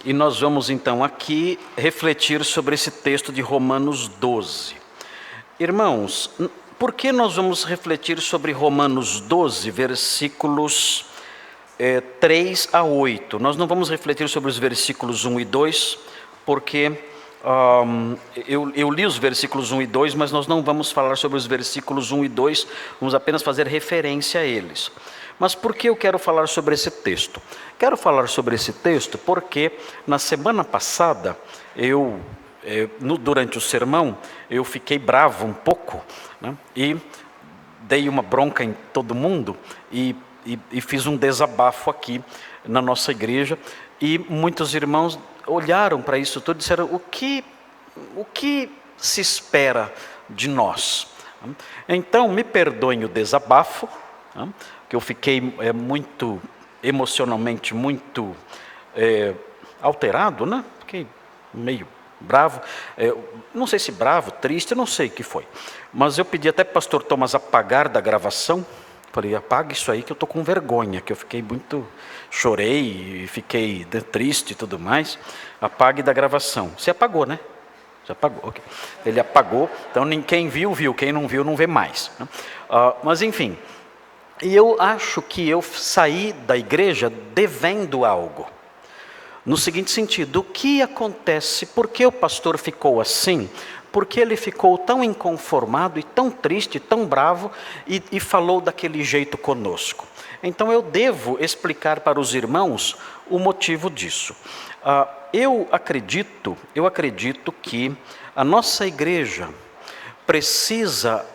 E nós vamos então aqui refletir sobre esse texto de Romanos 12. Irmãos, por que nós vamos refletir sobre Romanos 12, versículos 3 a 8? Nós não vamos refletir sobre os versículos 1 e 2, porque eu li os versículos 1 e 2, mas nós não vamos falar sobre os versículos 1 e 2, vamos apenas fazer referência a eles. Mas por que eu quero falar sobre esse texto? Quero falar sobre esse texto porque na semana passada, durante o sermão, eu fiquei bravo um pouco, né? E dei uma bronca em todo mundo e fiz um desabafo aqui na nossa igreja. E muitos irmãos olharam para isso tudo e disseram: o que se espera de nós? Então, me perdoem o desabafo, que eu fiquei muito emocionalmente muito alterado, né? Fiquei meio bravo, não sei se bravo, triste, não sei o que foi, mas eu pedi até para o pastor Thomas apagar da gravação. Falei: apaga isso aí que eu estou com vergonha, que eu fiquei chorei e fiquei triste e tudo mais. Apague da gravação. Você apagou, né? Você apagou, ok. Ele apagou, então quem viu, viu, quem não viu, não vê mais, né? Mas enfim, e eu acho que eu saí da igreja devendo algo. No seguinte sentido: o que acontece? Por que o pastor ficou assim? Porque ele ficou tão inconformado e tão triste, tão bravo, e falou daquele jeito conosco. Então eu devo explicar para os irmãos o motivo disso. Eu acredito que a nossa igreja precisa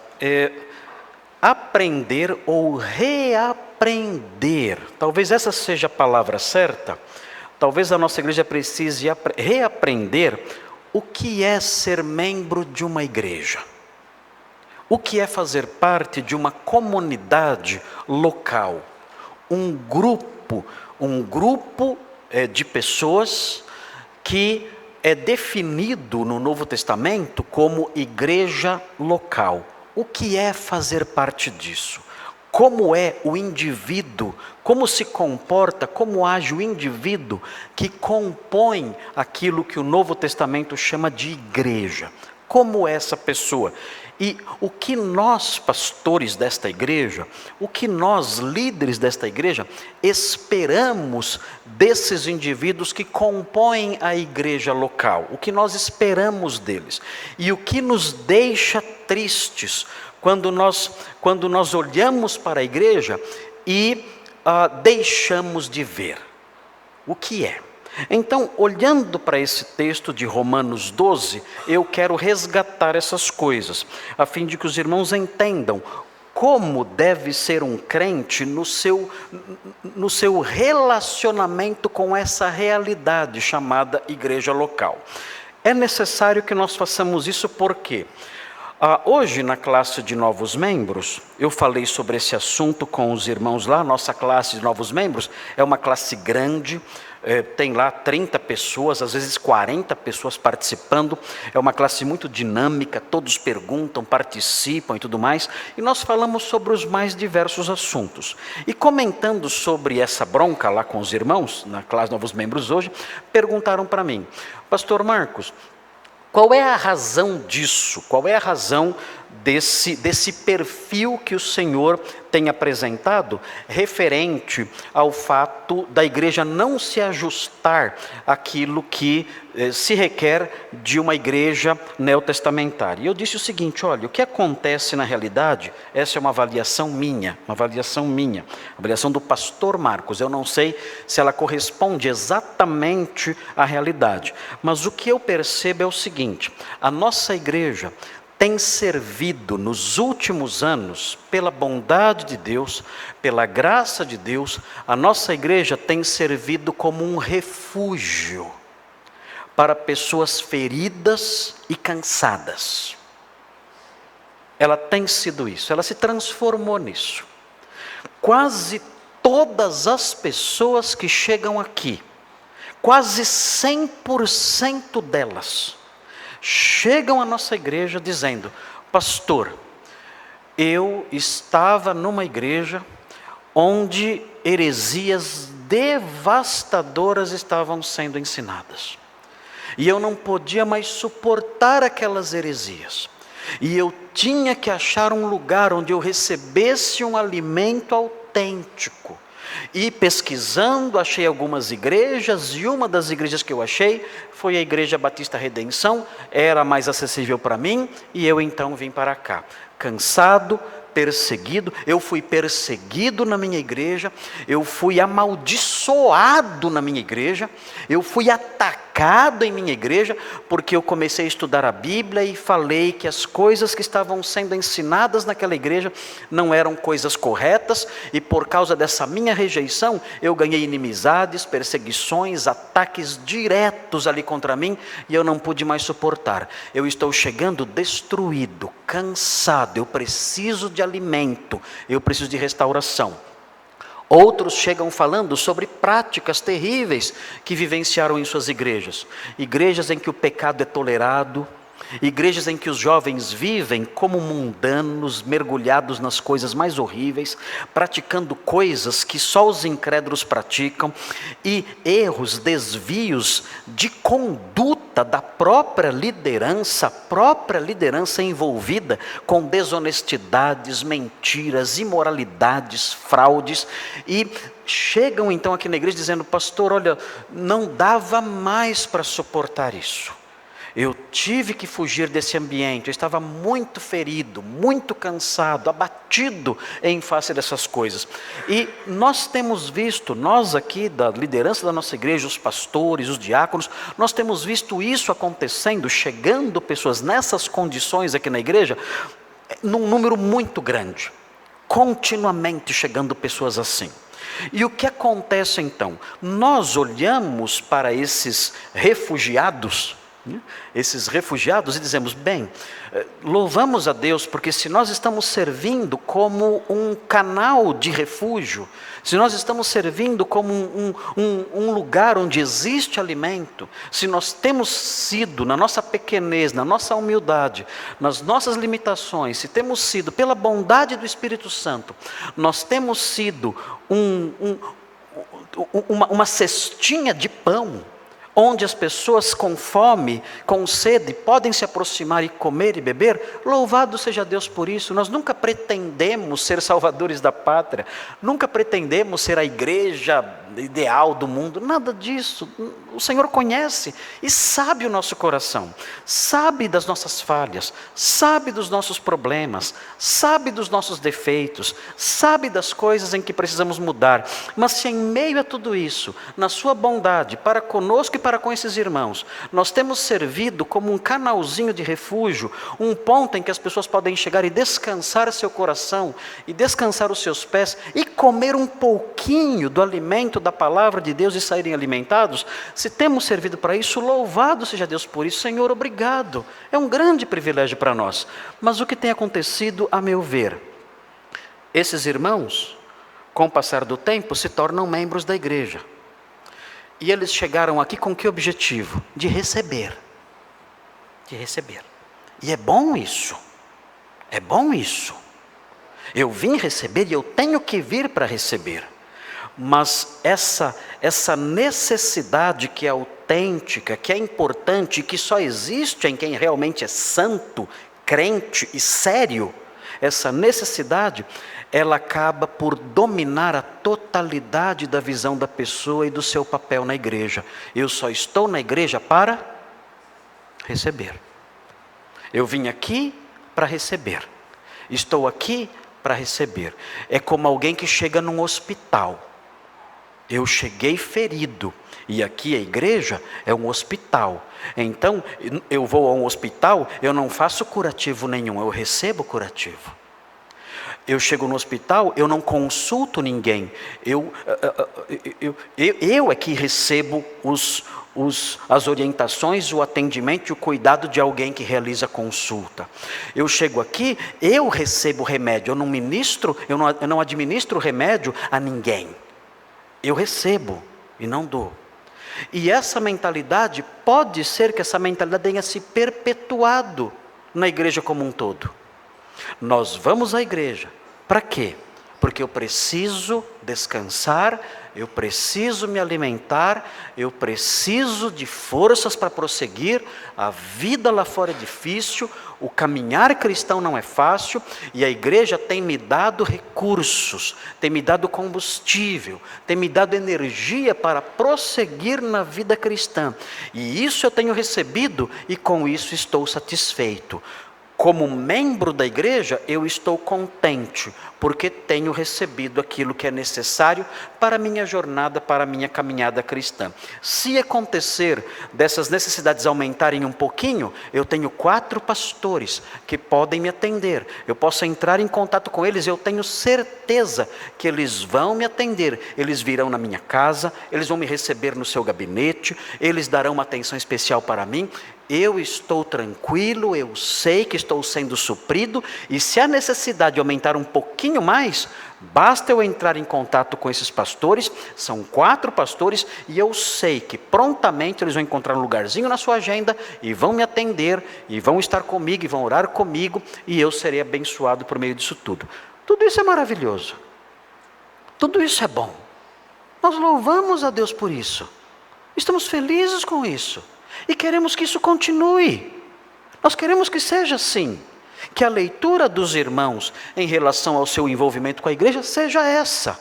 aprender ou reaprender, talvez essa seja a palavra certa, talvez a nossa igreja precise reaprender o que é ser membro de uma igreja, o que é fazer parte de uma comunidade local, um grupo de pessoas que é definido no Novo Testamento como igreja local. O que é fazer parte disso? Como é o indivíduo, como se comporta, como age o indivíduo que compõe aquilo que o Novo Testamento chama de igreja? Como é essa pessoa? E o que nós, pastores desta igreja, o que nós, líderes desta igreja, esperamos desses indivíduos que compõem a igreja local? O que nós esperamos deles? E o que nos deixa tristes quando nós olhamos para a igreja e deixamos de ver? O que é? Então, olhando para esse texto de Romanos 12, eu quero resgatar essas coisas, a fim de que os irmãos entendam como deve ser um crente no seu relacionamento com essa realidade chamada igreja local. É necessário que nós façamos isso porque hoje, na classe de novos membros, eu falei sobre esse assunto com os irmãos lá. Nossa classe de novos membros é uma classe grande, tem lá 30 pessoas, às vezes 40 pessoas participando. É uma classe muito dinâmica, todos perguntam, participam e tudo mais. E nós falamos sobre os mais diversos assuntos. E comentando sobre essa bronca lá com os irmãos, na classe de novos membros hoje, perguntaram para mim: Pastor Marcos, qual é a razão disso? Qual é a razão desse perfil que o Senhor tem apresentado referente ao fato da igreja não se ajustar àquilo que se requer de uma igreja neotestamentária? E eu disse o seguinte: olha, o que acontece na realidade, essa é uma avaliação minha, avaliação do pastor Marcos. Eu não sei se ela corresponde exatamente à realidade, mas o que eu percebo é o seguinte: a nossa igreja tem servido nos últimos anos, pela bondade de Deus, pela graça de Deus, a nossa igreja tem servido como um refúgio para pessoas feridas e cansadas. Ela tem sido isso, ela se transformou nisso. Quase todas as pessoas que chegam aqui, quase 100% delas, chegam à nossa igreja dizendo: pastor, eu estava numa igreja onde heresias devastadoras estavam sendo ensinadas. E eu não podia mais suportar aquelas heresias. E eu tinha que achar um lugar onde eu recebesse um alimento autêntico. E pesquisando, achei algumas igrejas, e uma das igrejas que eu achei foi a Igreja Batista Redenção, era mais acessível para mim, e eu então vim para cá, cansado, perseguido. Eu fui perseguido na minha igreja, eu fui amaldiçoado na minha igreja, eu fui atacado em minha igreja, porque eu comecei a estudar a Bíblia e falei que as coisas que estavam sendo ensinadas naquela igreja não eram coisas corretas, e por causa dessa minha rejeição, eu ganhei inimizades, perseguições, ataques diretos ali contra mim, e eu não pude mais suportar. Eu estou chegando destruído, cansado, eu preciso de alimento, eu preciso de restauração. Outros chegam falando sobre práticas terríveis que vivenciaram em suas igrejas. Igrejas em que o pecado é tolerado, igrejas em que os jovens vivem como mundanos, mergulhados nas coisas mais horríveis, praticando coisas que só os incrédulos praticam, e erros, desvios de conduta da própria liderança envolvida com desonestidades, mentiras, imoralidades, fraudes, e chegam então aqui na igreja dizendo: pastor, olha, não dava mais para suportar isso. Eu tive que fugir desse ambiente, eu estava muito ferido, muito cansado, abatido em face dessas coisas. E nós temos visto, nós aqui da liderança da nossa igreja, os pastores, os diáconos, nós temos visto isso acontecendo, chegando pessoas nessas condições aqui na igreja, num número muito grande, continuamente chegando pessoas assim. E o que acontece então? Nós olhamos para esses refugiados e dizemos: bem, louvamos a Deus, porque se nós estamos servindo como um canal de refúgio, se nós estamos servindo como um lugar onde existe alimento, se nós temos sido, na nossa pequenez, na nossa humildade, nas nossas limitações, se temos sido, pela bondade do Espírito Santo, nós temos sido uma cestinha de pão, onde as pessoas com fome, com sede, podem se aproximar e comer e beber, louvado seja Deus por isso. Nós nunca pretendemos ser salvadores da pátria, nunca pretendemos ser a igreja ideal do mundo, nada disso. O Senhor conhece e sabe o nosso coração, sabe das nossas falhas, sabe dos nossos problemas, sabe dos nossos defeitos, sabe das coisas em que precisamos mudar. Mas se em meio a tudo isso, na sua bondade, para conosco e para com esses irmãos, nós temos servido como um canalzinho de refúgio, um ponto em que as pessoas podem chegar e descansar seu coração, e descansar os seus pés, e comer um pouquinho do alimento da palavra de Deus e saírem alimentados, se temos servido para isso, louvado seja Deus por isso. Senhor, obrigado, é um grande privilégio para nós. Mas o que tem acontecido, a meu ver, esses irmãos, com o passar do tempo, se tornam membros da igreja. E eles chegaram aqui com que objetivo? De receber. De receber. E é bom isso. É bom isso. Eu vim receber e eu tenho que vir para receber. Mas essa necessidade que é autêntica, que é importante, que só existe em quem realmente é santo, crente e sério, essa necessidade, ela acaba por dominar a totalidade da visão da pessoa e do seu papel na igreja. Eu só estou na igreja para receber. Eu vim aqui para receber. Estou aqui para receber. É como alguém que chega num hospital. Eu cheguei ferido. E aqui a igreja é um hospital. Então, eu vou a um hospital, eu não faço curativo nenhum, eu recebo curativo. Eu chego no hospital, eu não consulto ninguém. Eu é que recebo as orientações, o atendimento e o cuidado de alguém que realiza a consulta. Eu chego aqui, eu recebo remédio. Eu não administro remédio a ninguém. Eu recebo e não dou. E essa mentalidade, pode ser que essa mentalidade tenha se perpetuado na igreja como um todo. Nós vamos à igreja, para quê? porque eu preciso descansar, eu preciso me alimentar, eu preciso de forças para prosseguir. A vida lá fora é difícil, o caminhar cristão não é fácil, e a igreja tem me dado recursos, tem me dado combustível, tem me dado energia para prosseguir na vida cristã. E isso eu tenho recebido e com isso estou satisfeito. Como membro da igreja, eu estou contente, porque tenho recebido aquilo que é necessário para a minha jornada, para a minha caminhada cristã. Se acontecer dessas necessidades aumentarem um pouquinho, eu tenho 4 pastores que podem me atender. Eu posso entrar em contato com eles, eu tenho certeza que eles vão me atender. Eles virão na minha casa, eles vão me receber no seu gabinete, eles darão uma atenção especial para mim. Eu estou tranquilo, eu sei que estou sendo suprido, e se a necessidade aumentar um pouquinho mais, basta eu entrar em contato com esses pastores. São 4 pastores, e eu sei que prontamente eles vão encontrar um lugarzinho na sua agenda, e vão me atender, e vão estar comigo, e vão orar comigo, e eu serei abençoado por meio disso tudo. Tudo isso é maravilhoso, tudo isso é bom, nós louvamos a Deus por isso, estamos felizes com isso, e queremos que isso continue. Nós queremos que seja assim, que a leitura dos irmãos em relação ao seu envolvimento com a igreja seja essa.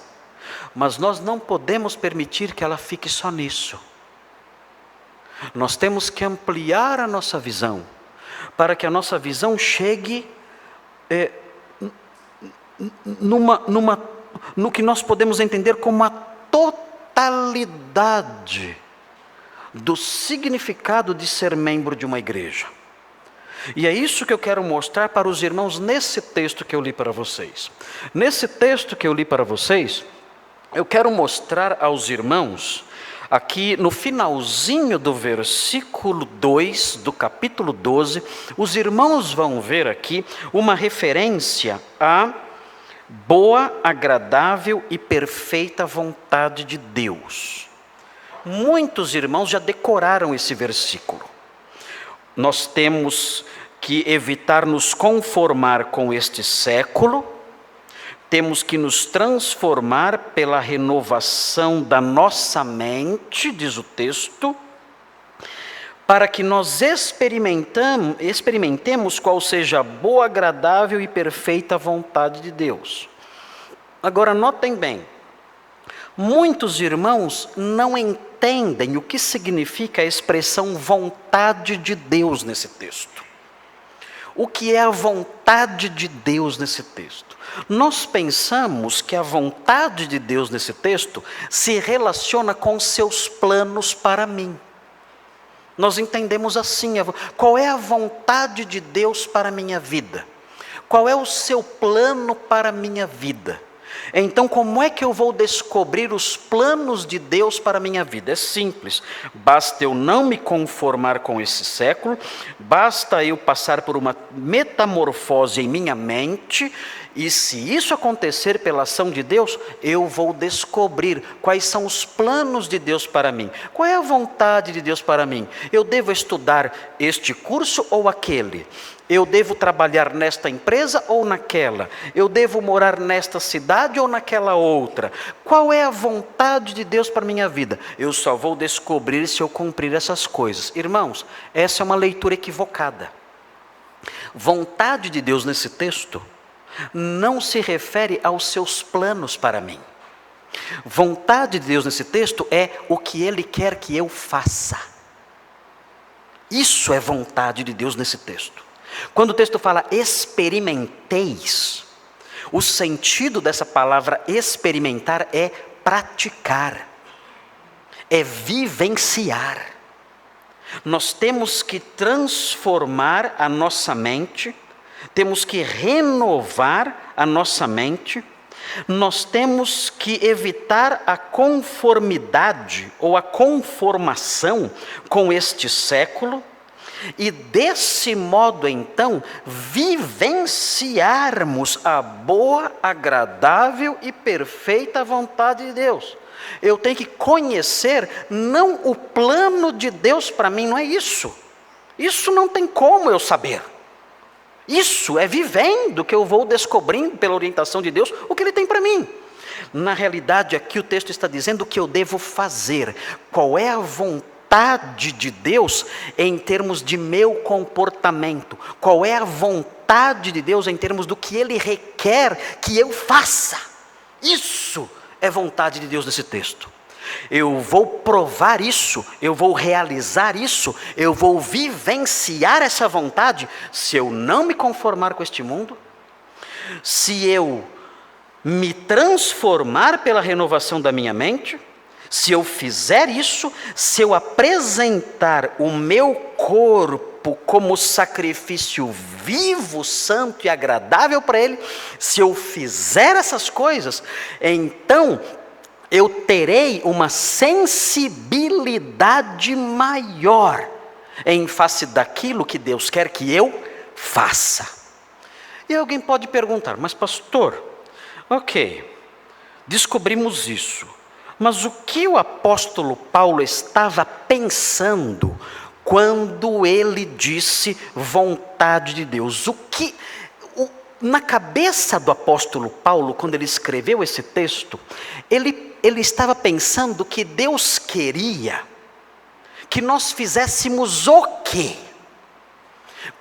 Mas nós não podemos permitir que ela fique só nisso. Nós temos que ampliar a nossa visão, para que a nossa visão chegue no que nós podemos entender como a totalidade do significado de ser membro de uma igreja. E é isso que eu quero mostrar para os irmãos nesse texto que eu li para vocês. Nesse texto que eu li para vocês, eu quero mostrar aos irmãos, aqui no finalzinho do versículo 2 do capítulo 12, os irmãos vão ver aqui uma referência à boa, agradável e perfeita vontade de Deus. Muitos irmãos já decoraram esse versículo. Nós temos que evitar nos conformar com este século, temos que nos transformar pela renovação da nossa mente, diz o texto, para que nós experimentemos qual seja a boa, agradável e perfeita vontade de Deus. Agora, notem bem, muitos irmãos não entendem o que significa a expressão vontade de Deus nesse texto. O que é a vontade de Deus nesse texto? Nós pensamos que a vontade de Deus nesse texto se relaciona com seus planos para mim. Nós entendemos assim, qual é a vontade de Deus para a minha vida? Qual é o seu plano para a minha vida? Então, como é que eu vou descobrir os planos de Deus para a minha vida? É simples, basta eu não me conformar com esse século, basta eu passar por uma metamorfose em minha mente, e se isso acontecer pela ação de Deus, eu vou descobrir quais são os planos de Deus para mim. Qual é a vontade de Deus para mim? Eu devo estudar este curso ou aquele? Eu devo trabalhar nesta empresa ou naquela? Eu devo morar nesta cidade ou naquela outra? Qual é a vontade de Deus para a minha vida? Eu só vou descobrir se eu cumprir essas coisas. Irmãos, essa é uma leitura equivocada. Vontade de Deus nesse texto não se refere aos seus planos para mim. Vontade de Deus nesse texto é o que Ele quer que eu faça. Isso é vontade de Deus nesse texto. Quando o texto fala experimenteis, o sentido dessa palavra experimentar é praticar, é vivenciar. Nós temos que transformar a nossa mente, temos que renovar a nossa mente, nós temos que evitar a conformidade ou a conformação com este século, e desse modo então vivenciarmos a boa, agradável e perfeita vontade de Deus. Eu tenho que conhecer não o plano de Deus para mim, não é isso. Isso não tem como eu saber. Isso é vivendo que eu vou descobrindo, pela orientação de Deus, o que Ele tem para mim. Na realidade, aqui o texto está dizendo o que eu devo fazer. Qual é a vontade de Deus em termos de meu comportamento? Qual é a vontade de Deus em termos do que Ele requer que eu faça? Isso é vontade de Deus nesse texto. Eu vou provar isso, eu vou realizar isso, eu vou vivenciar essa vontade se eu não me conformar com este mundo, se eu me transformar pela renovação da minha mente, se eu fizer isso, se eu apresentar o meu corpo como sacrifício vivo, santo e agradável para Ele, se eu fizer essas coisas, então eu terei uma sensibilidade maior em face daquilo que Deus quer que eu faça. E alguém pode perguntar, mas pastor, ok, descobrimos isso, mas o que o apóstolo Paulo estava pensando quando ele disse vontade de Deus? Na cabeça do apóstolo Paulo, quando ele escreveu esse texto, ele estava pensando que Deus queria que nós fizéssemos o quê?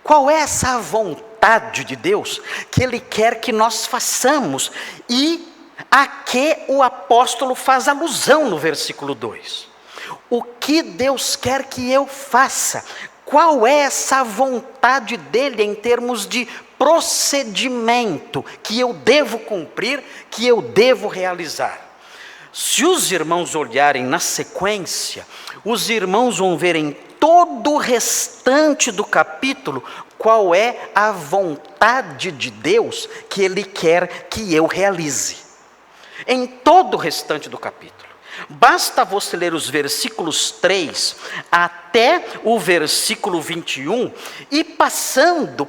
Qual é essa vontade de Deus que Ele quer que nós façamos? E a que o apóstolo faz alusão no versículo 2. O que Deus quer que eu faça? Qual é essa vontade dEle em termos de procedimento que eu devo cumprir, que eu devo realizar? Se os irmãos olharem na sequência, os irmãos vão ver em todo o restante do capítulo qual é a vontade de Deus que Ele quer que eu realize. Em todo o restante do capítulo. Basta você ler os versículos 3 até o versículo 21 e passando,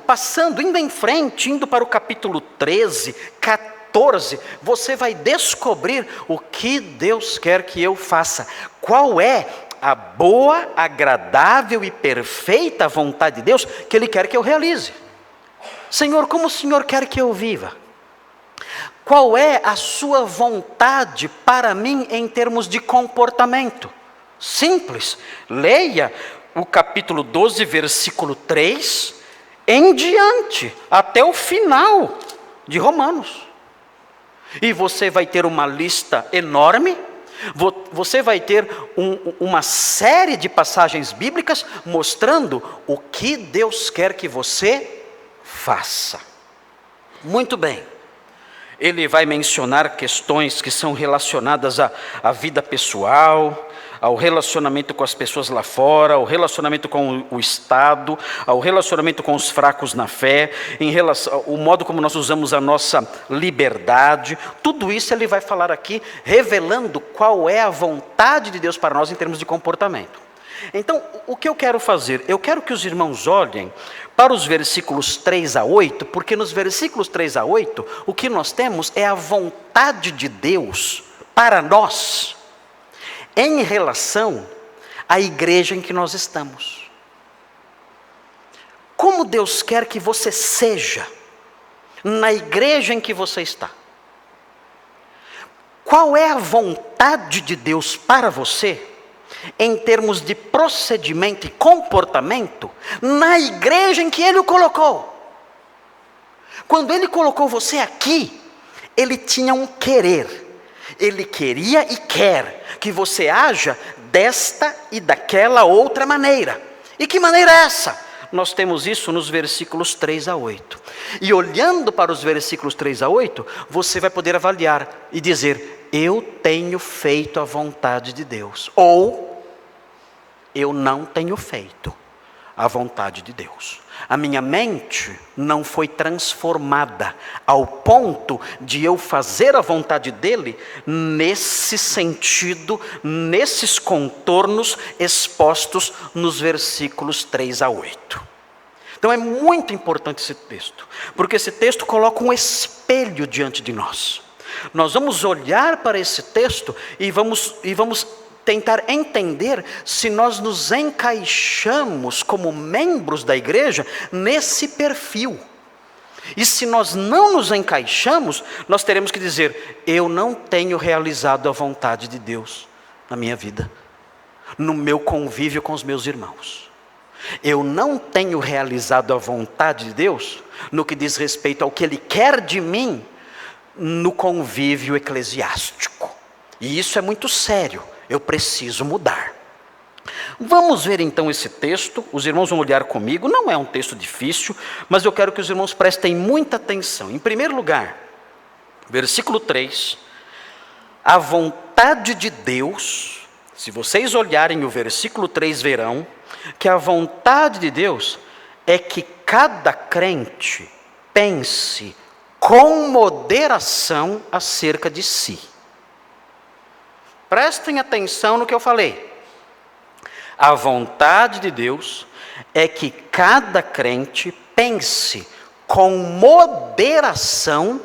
indo em frente, indo para o capítulo 13, 14, você vai descobrir o que Deus quer que eu faça. Qual é a boa, agradável e perfeita vontade de Deus que Ele quer que eu realize. Senhor, como o Senhor quer que eu viva? Qual é a sua vontade para mim em termos de comportamento? Simples, leia o capítulo 12, versículo 3, em diante, até o final de Romanos. E você vai ter uma lista enorme, você vai ter uma série de passagens bíblicas mostrando o que Deus quer que você faça. Muito bem. Ele vai mencionar questões que são relacionadas à vida pessoal, ao relacionamento com as pessoas lá fora, ao relacionamento com o Estado, ao relacionamento com os fracos na fé, o modo como nós usamos a nossa liberdade. Tudo isso ele vai falar aqui, revelando qual é a vontade de Deus para nós em termos de comportamento. Então, o que eu quero fazer? Eu quero que os irmãos olhem para os versículos 3 a 8, porque nos versículos 3 a 8, o que nós temos é a vontade de Deus para nós, em relação à igreja em que nós estamos. Como Deus quer que você seja na igreja em que você está? Qual é a vontade de Deus para você, em termos de procedimento e comportamento, na igreja em que Ele o colocou? Quando Ele colocou você aqui, Ele tinha um querer. Ele queria e quer que você haja desta e daquela outra maneira. E que maneira é essa? Nós temos isso nos versículos 3 a 8. E olhando para os versículos 3 a 8, você vai poder avaliar e dizer: eu tenho feito a vontade de Deus. Ou, eu não tenho feito a vontade de Deus. A minha mente não foi transformada ao ponto de eu fazer a vontade dele nesse sentido, nesses contornos expostos nos versículos 3 a 8. Então é muito importante esse texto, porque esse texto coloca um espelho diante de nós. Nós vamos olhar para esse texto e vamos tentar entender se nós nos encaixamos como membros da igreja nesse perfil. E se nós não nos encaixamos, nós teremos que dizer: eu não tenho realizado a vontade de Deus na minha vida, no meu convívio com os meus irmãos. Eu não tenho realizado a vontade de Deus no que diz respeito ao que Ele quer de mim no convívio eclesiástico. E isso é muito sério, eu preciso mudar. Vamos ver então esse texto, os irmãos vão olhar comigo, não é um texto difícil, mas eu quero que os irmãos prestem muita atenção. Em primeiro lugar, versículo 3, a vontade de Deus, se vocês olharem o versículo 3 verão, que a vontade de Deus é que cada crente pense com moderação acerca de si. Prestem atenção no que eu falei. A vontade de Deus é que cada crente pense com moderação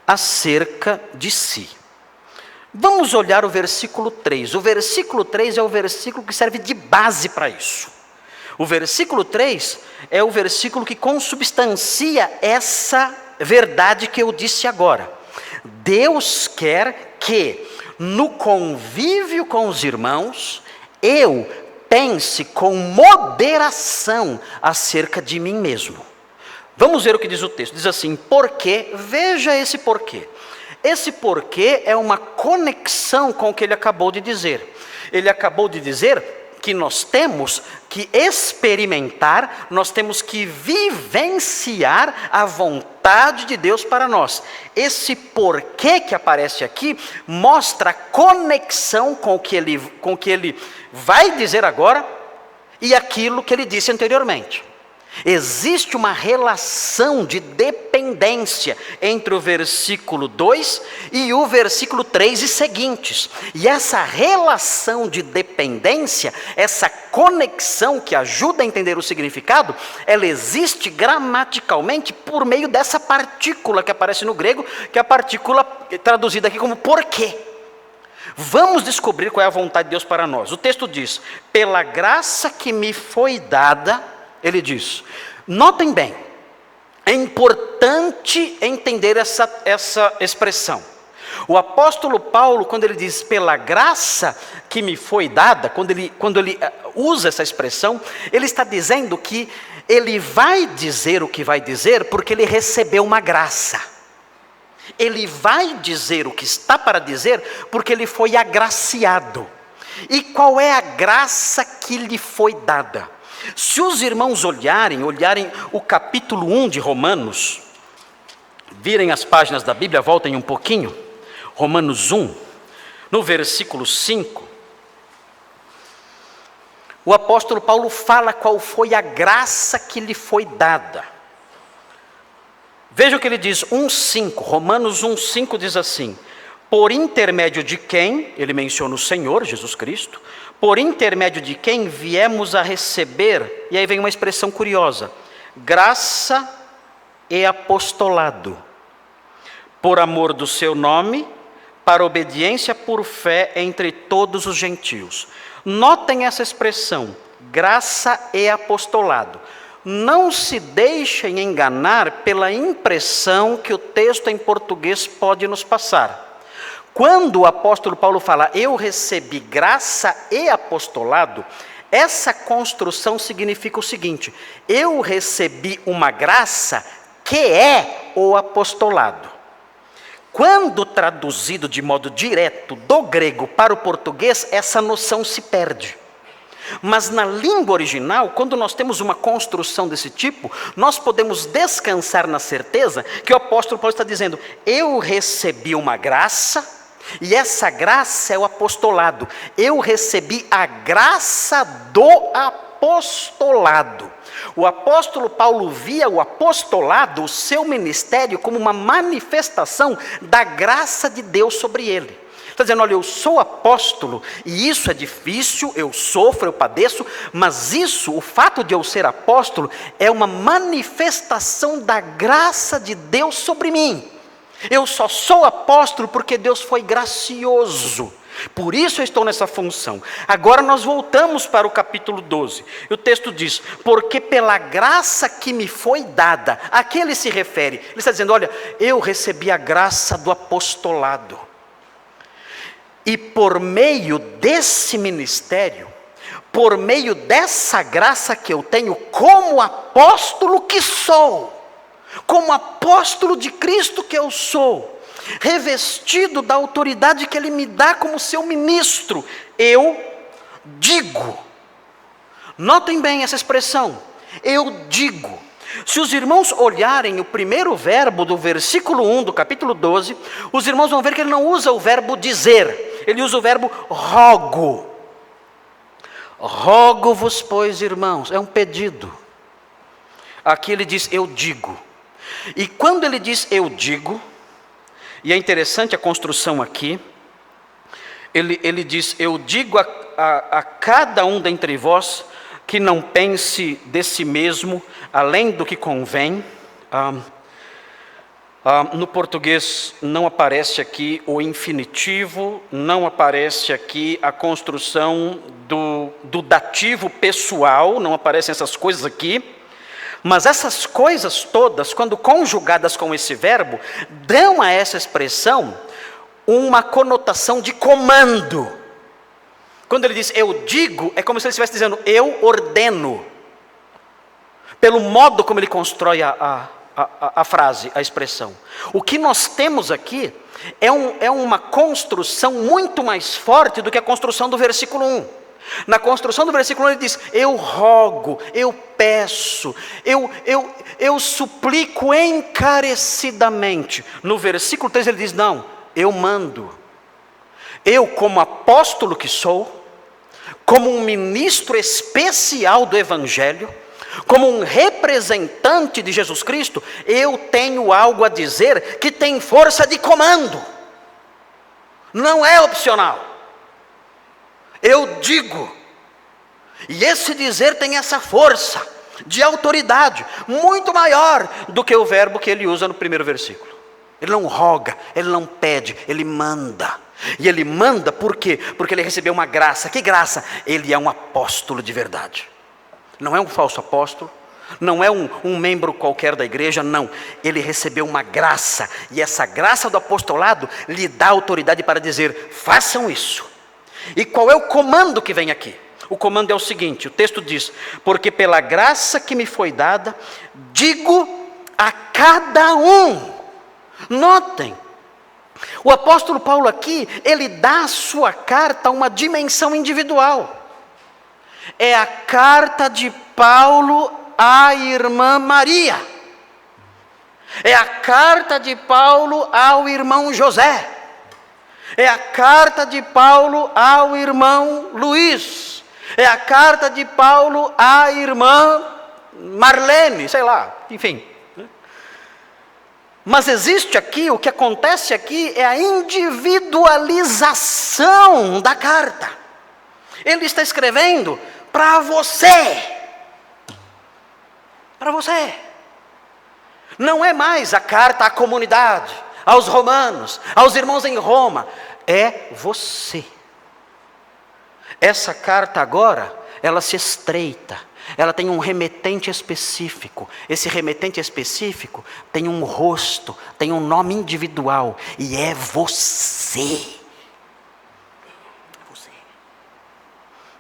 acerca de si. Vamos olhar o versículo 3. O versículo 3 é o versículo que serve de base para isso. O versículo 3 é o versículo que consubstancia essa verdade que eu disse agora. Deus quer que, no convívio com os irmãos, eu pense com moderação acerca de mim mesmo. Vamos ver o que diz o texto. Diz assim: porquê, veja esse porquê. Esse porquê é uma conexão com o que ele acabou de dizer. Ele acabou de dizer que nós temos que experimentar, nós temos que vivenciar a vontade de Deus para nós. Esse porquê que aparece aqui mostra a conexão com o que ele vai dizer agora e aquilo que ele disse anteriormente. Existe uma relação de dependência entre o versículo 2 e o versículo 3 e seguintes. E essa relação de dependência, essa conexão que ajuda a entender o significado, ela existe gramaticalmente por meio dessa partícula que aparece no grego, que é a partícula traduzida aqui como porquê. Vamos descobrir qual é a vontade de Deus para nós. O texto diz: pela graça que me foi dada. Ele diz, notem bem, é importante entender essa expressão. O apóstolo Paulo, quando ele diz pela graça que me foi dada, quando ele usa essa expressão, ele está dizendo que ele vai dizer o que vai dizer porque ele recebeu uma graça. Ele vai dizer o que está para dizer porque ele foi agraciado. E qual é a graça que lhe foi dada? Se os irmãos olharem o capítulo 1 de Romanos, virem as páginas da Bíblia, voltem um pouquinho, Romanos 1, no versículo 5, o apóstolo Paulo fala qual foi a graça que lhe foi dada. Veja o que ele diz, 1,5, Romanos 1,5 diz assim: por intermédio de quem, ele menciona o Senhor, Jesus Cristo, por intermédio de quem viemos a receber, e aí vem uma expressão curiosa, graça e apostolado, por amor do seu nome, para obediência por fé entre todos os gentios. Notem essa expressão, graça e apostolado. Não se deixem enganar pela impressão que o texto em português pode nos passar. Quando o apóstolo Paulo fala, eu recebi graça e apostolado, essa construção significa o seguinte: eu recebi uma graça que é o apostolado. Quando traduzido de modo direto do grego para o português, essa noção se perde. Mas na língua original, quando nós temos uma construção desse tipo, nós podemos descansar na certeza que o apóstolo Paulo está dizendo, eu recebi uma graça, e essa graça é o apostolado. Eu recebi a graça do apostolado. O apóstolo Paulo via o apostolado, o seu ministério, como uma manifestação da graça de Deus sobre ele. Está dizendo, olha, eu sou apóstolo, e isso é difícil, eu sofro, eu padeço, mas isso, o fato de eu ser apóstolo, é uma manifestação da graça de Deus sobre mim. Eu só sou apóstolo porque Deus foi gracioso. Por isso eu estou nessa função. Agora nós voltamos para o capítulo 12. E o texto diz: porque pela graça que me foi dada. A que ele se refere? Ele está dizendo: olha, eu recebi a graça do apostolado. E por meio desse ministério, por meio dessa graça que eu tenho como apóstolo que sou, como apóstolo de Cristo que eu sou, revestido da autoridade que Ele me dá como seu ministro, eu digo. Notem bem essa expressão, eu digo. Se os irmãos olharem o primeiro verbo do versículo 1 do capítulo 12, os irmãos vão ver que ele não usa o verbo dizer, ele usa o verbo rogo. Rogo-vos, pois, irmãos, é um pedido. Aqui ele diz eu digo. E quando ele diz eu digo, e é interessante a construção aqui, ele diz: eu digo a cada um dentre vós que não pense de si mesmo além do que convém. No português não aparece aqui o infinitivo, não aparece aqui a construção do dativo pessoal, não aparecem essas coisas aqui. Mas essas coisas todas, quando conjugadas com esse verbo, dão a essa expressão uma conotação de comando. Quando ele diz eu digo, é como se ele estivesse dizendo eu ordeno. Pelo modo como ele constrói a frase, a expressão. O que nós temos aqui é uma construção muito mais forte do que a construção do versículo 1. Na construção do versículo 1 ele diz: eu rogo, eu peço, eu suplico encarecidamente. No versículo 3 ele diz: não, eu mando. Eu, como apóstolo que sou, como um ministro especial do Evangelho, como um representante de Jesus Cristo, eu tenho algo a dizer que tem força de comando. Não é opcional. Eu digo, e esse dizer tem essa força de autoridade, muito maior do que o verbo que ele usa no primeiro versículo. Ele não roga, ele não pede, ele manda. E ele manda por quê? Porque ele recebeu uma graça. Que graça? Ele é um apóstolo de verdade. Não é um falso apóstolo, não é um membro qualquer da igreja, não. Ele recebeu uma graça, e essa graça do apostolado lhe dá autoridade para dizer: façam isso. E qual é o comando que vem aqui? O comando é o seguinte, o texto diz: porque pela graça que me foi dada, digo a cada um. Notem, o apóstolo Paulo aqui, ele dá a sua carta uma dimensão individual. É a carta de Paulo à irmã Maria. É a carta de Paulo ao irmão José. É a carta de Paulo ao irmão Luiz. É a carta de Paulo à irmã Marlene, sei lá, enfim. Mas existe aqui, o que acontece aqui é a individualização da carta. Ele está escrevendo para você. Para você. Não é mais a carta à comunidade, aos romanos, aos irmãos em Roma. É você. Essa carta agora, ela se estreita. Ela tem um remetente específico. Esse remetente específico tem um rosto, tem um nome individual. E é você. É você.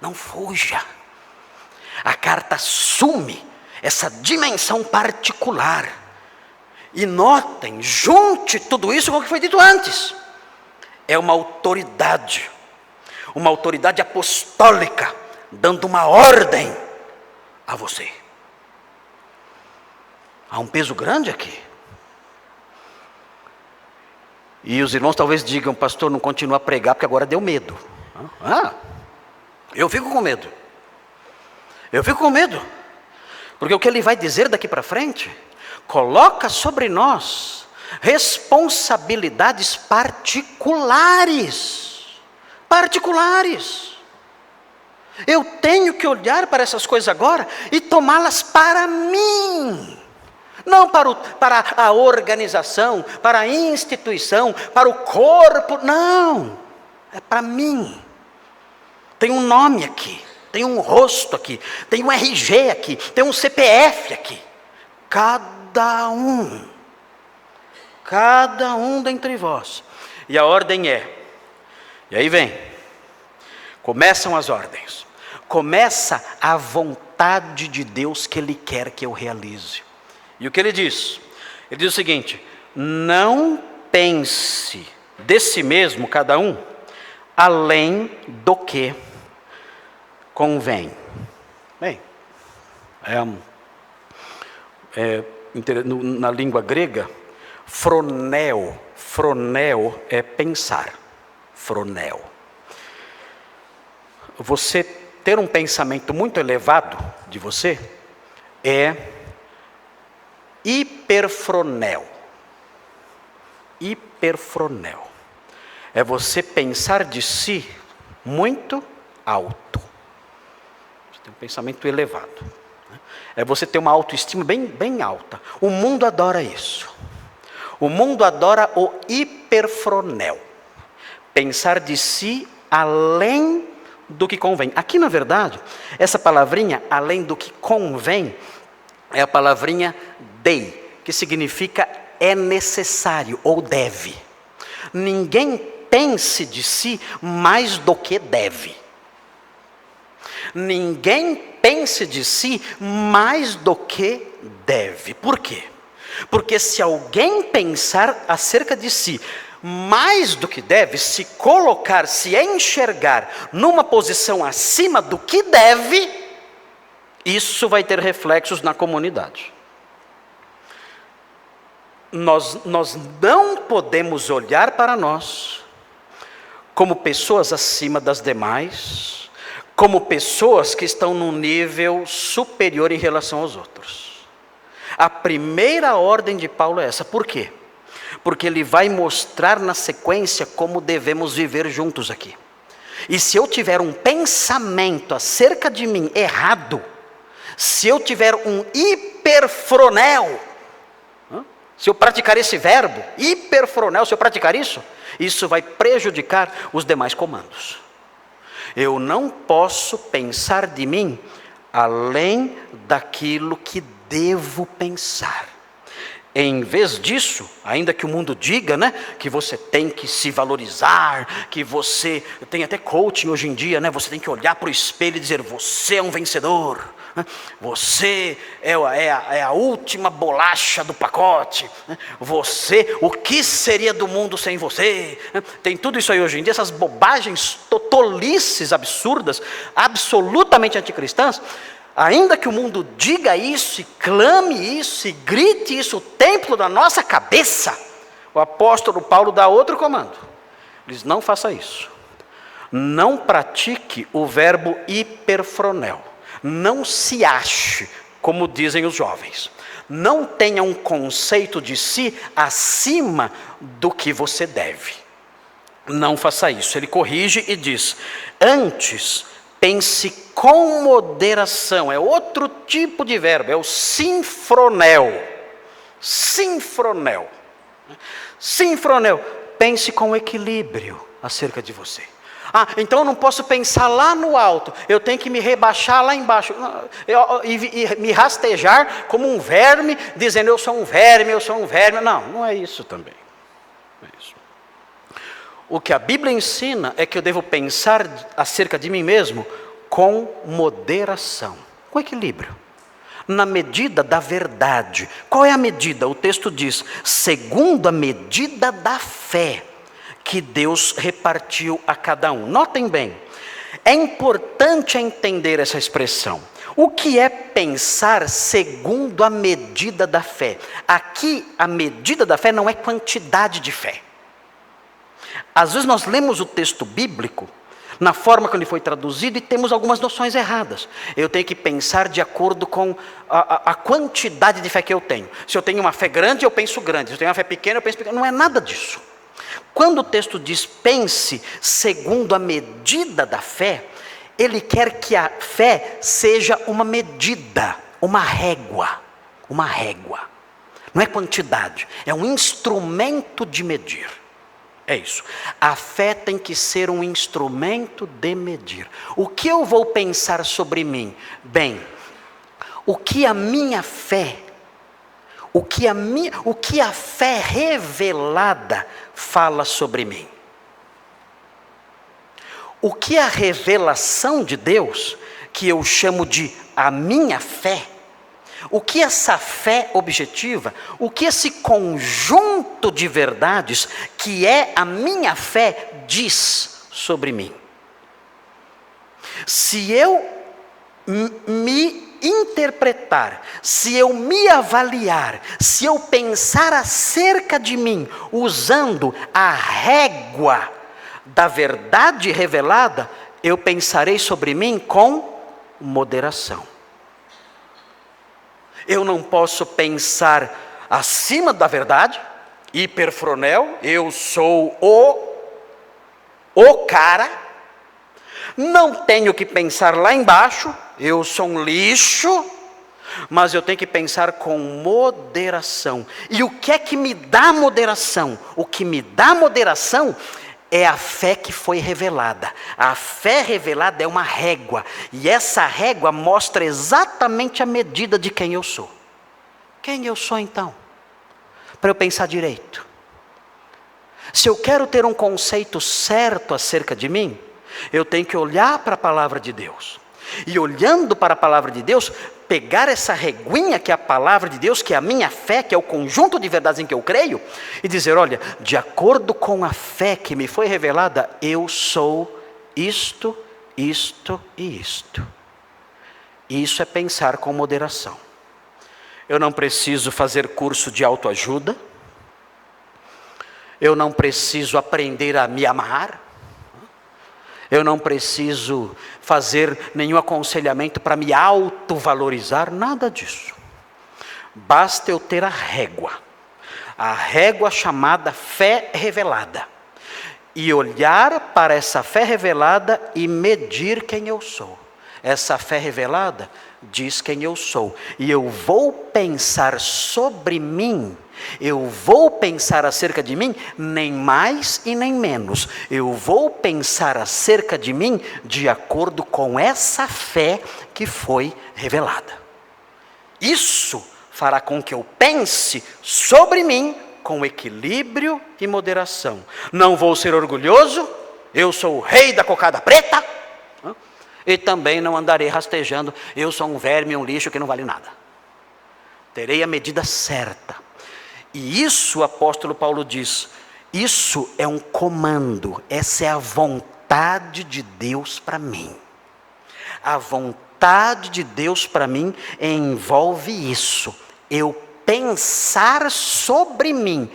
Não fuja. A carta assume essa dimensão particular. E notem, junte tudo isso com o que foi dito antes. É uma autoridade apostólica, dando uma ordem a você. Há um peso grande aqui. E os irmãos talvez digam: pastor, não continua a pregar porque agora deu medo. Eu fico com medo. Porque o que ele vai dizer daqui para frente coloca sobre nós responsabilidades particulares. Eu tenho que olhar para essas coisas agora e tomá-las para mim. Não para a organização, para a instituição, para o corpo. Não. é para mim. Tem um nome aqui, tem um rosto aqui, tem um RG aqui, tem um CPF aqui. Cada um dentre vós. E a ordem é, e aí vem, começam as ordens. Começa a vontade de Deus que Ele quer que eu realize. E o que Ele diz? Ele diz o seguinte: não pense de si mesmo, cada um, além do que convém. Bem, na língua grega, froneo é pensar. Froneo. Você ter um pensamento muito elevado de você é hiperfronel. Hiperfronel. É você pensar de si muito alto. Você tem um pensamento elevado. É você ter uma autoestima bem alta. O mundo adora isso. O mundo adora o hiperfronel. Pensar de si além do que convém. Aqui, na verdade, essa palavrinha, além do que convém, é a palavrinha dei, que significa é necessário ou deve. Ninguém pense de si mais do que deve. Ninguém pense de si mais do que deve. Por quê? Porque se alguém pensar acerca de si mais do que deve, se colocar, se enxergar numa posição acima do que deve, isso vai ter reflexos na comunidade. Nós não podemos olhar para nós como pessoas acima das demais, como pessoas que estão num nível superior em relação aos outros. A primeira ordem de Paulo é essa. Por quê? Porque ele vai mostrar na sequência como devemos viver juntos aqui. E se eu tiver um pensamento acerca de mim errado, se eu tiver um hiperfronel, se eu praticar esse verbo, hiperfronel, se eu praticar isso, isso vai prejudicar os demais comandos. Eu não posso pensar de mim além daquilo que devo pensar. Em vez disso, ainda que o mundo diga, que você tem que se valorizar, que você, tem até coaching hoje em dia, você tem que olhar para o espelho e dizer, você é um vencedor, você é a última bolacha do pacote, você, o que seria do mundo sem você? Tem tudo isso aí hoje em dia, essas bobagens, tolices absurdas, absolutamente anticristãs. Ainda que o mundo diga isso, e clame isso, e grite isso o tempo da nossa cabeça, o apóstolo Paulo dá outro comando. Ele diz, não faça isso. Não pratique o verbo hiperfronel. Não se ache, como dizem os jovens. Não tenha um conceito de si acima do que você deve. Não faça isso. Ele corrige e diz, antes, pense com moderação. É outro tipo de verbo, é o sinfronel. Sinfronel. Sinfronel. Pense com equilíbrio acerca de você. Então eu não posso pensar lá no alto, eu tenho que me rebaixar lá embaixo, e me rastejar como um verme, dizendo eu sou um verme, eu sou um verme. Não é isso também. Não é isso. O que a Bíblia ensina é que eu devo pensar acerca de mim mesmo com moderação, com equilíbrio, na medida da verdade. Qual é a medida? O texto diz, segundo a medida da fé que Deus repartiu a cada um. Notem bem, é importante entender essa expressão. O que é pensar segundo a medida da fé? Aqui, a medida da fé não é quantidade de fé. Às vezes nós lemos o texto bíblico na forma que ele foi traduzido e temos algumas noções erradas. Eu tenho que pensar de acordo com a quantidade de fé que eu tenho. Se eu tenho uma fé grande, eu penso grande. Se eu tenho uma fé pequena, eu penso pequena. Não é nada disso. Quando o texto diz pense segundo a medida da fé, ele quer que a fé seja uma medida, uma régua. Não é quantidade, é um instrumento de medir. É isso. A fé tem que ser um instrumento de medir. O que eu vou pensar sobre mim? Bem, o que a minha fé, o que a fé revelada fala sobre mim? O que a revelação de Deus, que eu chamo de a minha fé, o que essa fé objetiva, o que esse conjunto de verdades que é a minha fé diz sobre mim? Se eu me interpretar, se eu me avaliar, se eu pensar acerca de mim usando a régua da verdade revelada, eu pensarei sobre mim com moderação. Eu não posso pensar acima da verdade, hiperfronel, eu sou o cara. Não tenho que pensar lá embaixo, eu sou um lixo, mas eu tenho que pensar com moderação. E o que é que me dá moderação? O que me dá moderação é a fé que foi revelada. A fé revelada é uma régua. E essa régua mostra exatamente a medida de quem eu sou. Quem eu sou então? Para eu pensar direito. Se eu quero ter um conceito certo acerca de mim, eu tenho que olhar para a palavra de Deus. E olhando para a palavra de Deus, pegar essa reguinha que é a palavra de Deus, que é a minha fé, que é o conjunto de verdades em que eu creio, e dizer, olha, de acordo com a fé que me foi revelada, eu sou isto, isto e isto. Isso é pensar com moderação. Eu não preciso fazer curso de autoajuda, eu não preciso aprender a me amar, eu não preciso fazer nenhum aconselhamento para me autovalorizar, nada disso. Basta eu ter a régua chamada fé revelada, e olhar para essa fé revelada e medir quem eu sou. Essa fé revelada diz quem eu sou, e eu vou pensar sobre mim, eu vou pensar acerca de mim, nem mais e nem menos, eu vou pensar acerca de mim de acordo com essa fé que foi revelada. Isso fará com que eu pense sobre mim com equilíbrio e moderação. Não vou ser orgulhoso, eu sou o rei da cocada preta, e também não andarei rastejando, eu sou um verme, um lixo que não vale nada. Terei a medida certa. E isso, o apóstolo Paulo diz, isso é um comando, essa é a vontade de Deus para mim. A vontade de Deus para mim envolve isso, eu pensar sobre mim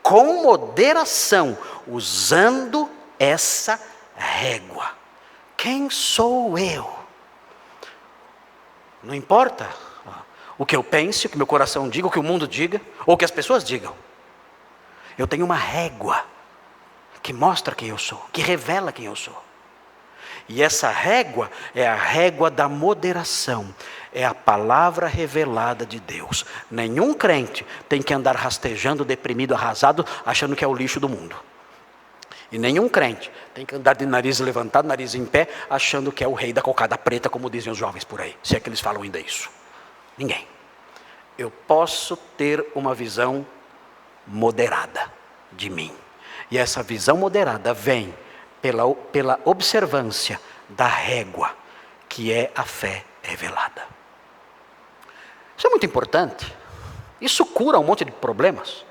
com moderação, usando essa régua. Quem sou eu? Não importa o que eu pense, o que meu coração diga, o que o mundo diga, ou o que as pessoas digam. Eu tenho uma régua que mostra quem eu sou, que revela quem eu sou. E essa régua é a régua da moderação, é a palavra revelada de Deus. Nenhum crente tem que andar rastejando, deprimido, arrasado, achando que é o lixo do mundo. E nenhum crente tem que andar de nariz levantado, nariz em pé, achando que é o rei da cocada preta, como dizem os jovens por aí, se é que eles falam ainda isso. Ninguém. Eu posso ter uma visão moderada de mim. E essa visão moderada vem pela observância da régua, que é a fé revelada. Isso é muito importante. Isso cura um monte de problemas.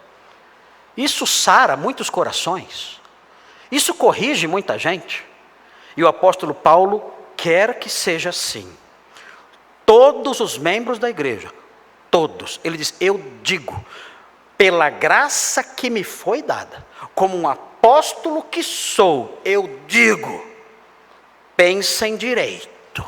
Isso sara muitos corações. Isso corrige muita gente. E o apóstolo Paulo quer que seja assim. Todos os membros da igreja, todos, ele diz, eu digo, pela graça que me foi dada, como um apóstolo que sou, eu digo, pensem direito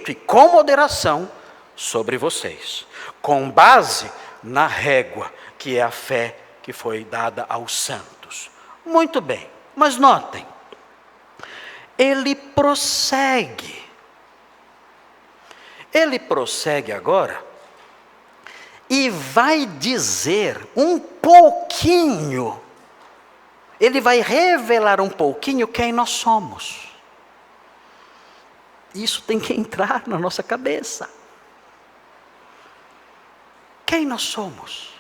e com moderação sobre vocês, com base na régua, que é a fé que foi dada aos santos. Muito bem, mas notem, ele prossegue agora e vai dizer um pouquinho ele vai revelar um pouquinho quem nós somos. Isso tem que entrar na nossa cabeça. Quem nós somos?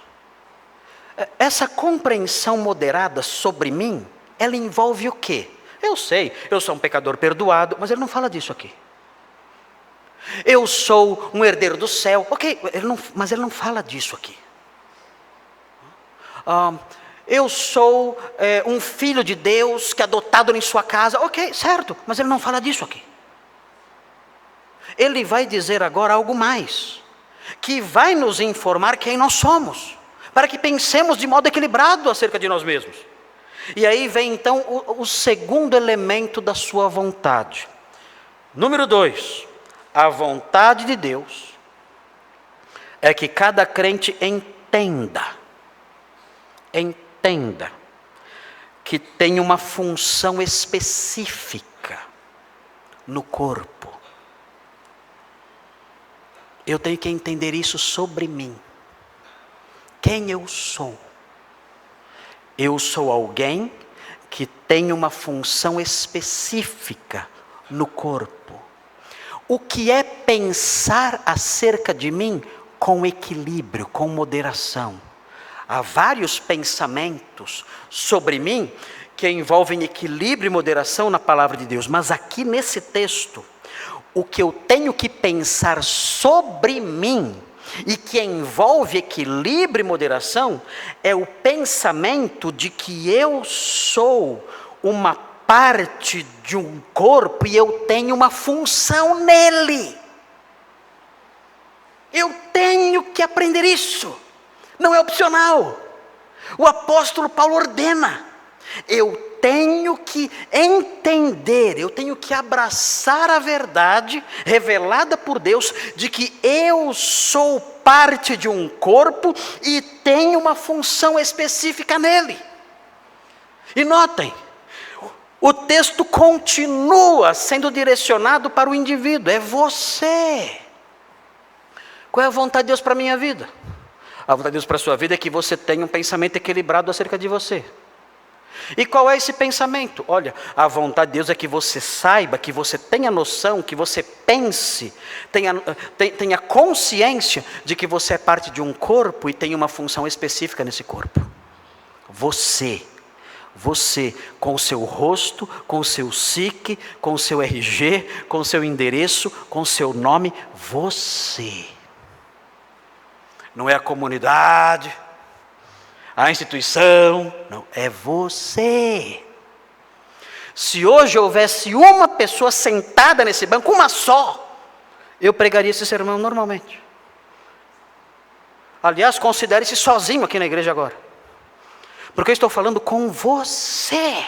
Essa compreensão moderada sobre mim, ela envolve o quê? Eu sei, eu sou um pecador perdoado, mas ele não fala disso aqui. Eu sou um herdeiro do céu, ok, mas ele não fala disso aqui. Eu sou um filho de Deus que é adotado em sua casa, ok, certo, mas ele não fala disso aqui. Ele vai dizer agora algo mais, que vai nos informar quem nós somos, para que pensemos de modo equilibrado acerca de nós mesmos. E aí vem então o segundo elemento da sua vontade. Número 2, a vontade de Deus é que cada crente entenda que tem uma função específica no corpo. Eu tenho que entender isso sobre mim. Quem eu sou? Eu sou alguém que tem uma função específica no corpo. O que é pensar acerca de mim com equilíbrio, com moderação? Há vários pensamentos sobre mim que envolvem equilíbrio e moderação na palavra de Deus. Mas aqui nesse texto, o que eu tenho que pensar sobre mim e que envolve equilíbrio e moderação é o pensamento de que eu sou uma parte de um corpo e eu tenho uma função nele. Eu tenho que aprender isso. Não é opcional. O apóstolo Paulo ordena. Eu tenho que entender, eu tenho que abraçar a verdade revelada por Deus de que eu sou parte de um corpo e tenho uma função específica nele. E notem, o texto continua sendo direcionado para o indivíduo, é você. Qual é a vontade de Deus para a minha vida? A vontade de Deus para a sua vida é que você tenha um pensamento equilibrado acerca de você. E qual é esse pensamento? Olha, a vontade de Deus é que você saiba, que você tenha noção, que você pense, tenha consciência de que você é parte de um corpo e tem uma função específica nesse corpo. Você, com o seu rosto, com o seu SIC, com o seu RG, com o seu endereço, com o seu nome, você. Não é a comunidade, a instituição, não, é você. Se hoje houvesse uma pessoa sentada nesse banco, uma só, eu pregaria esse sermão normalmente. Aliás, considere-se sozinho aqui na igreja agora. Porque eu estou falando com você,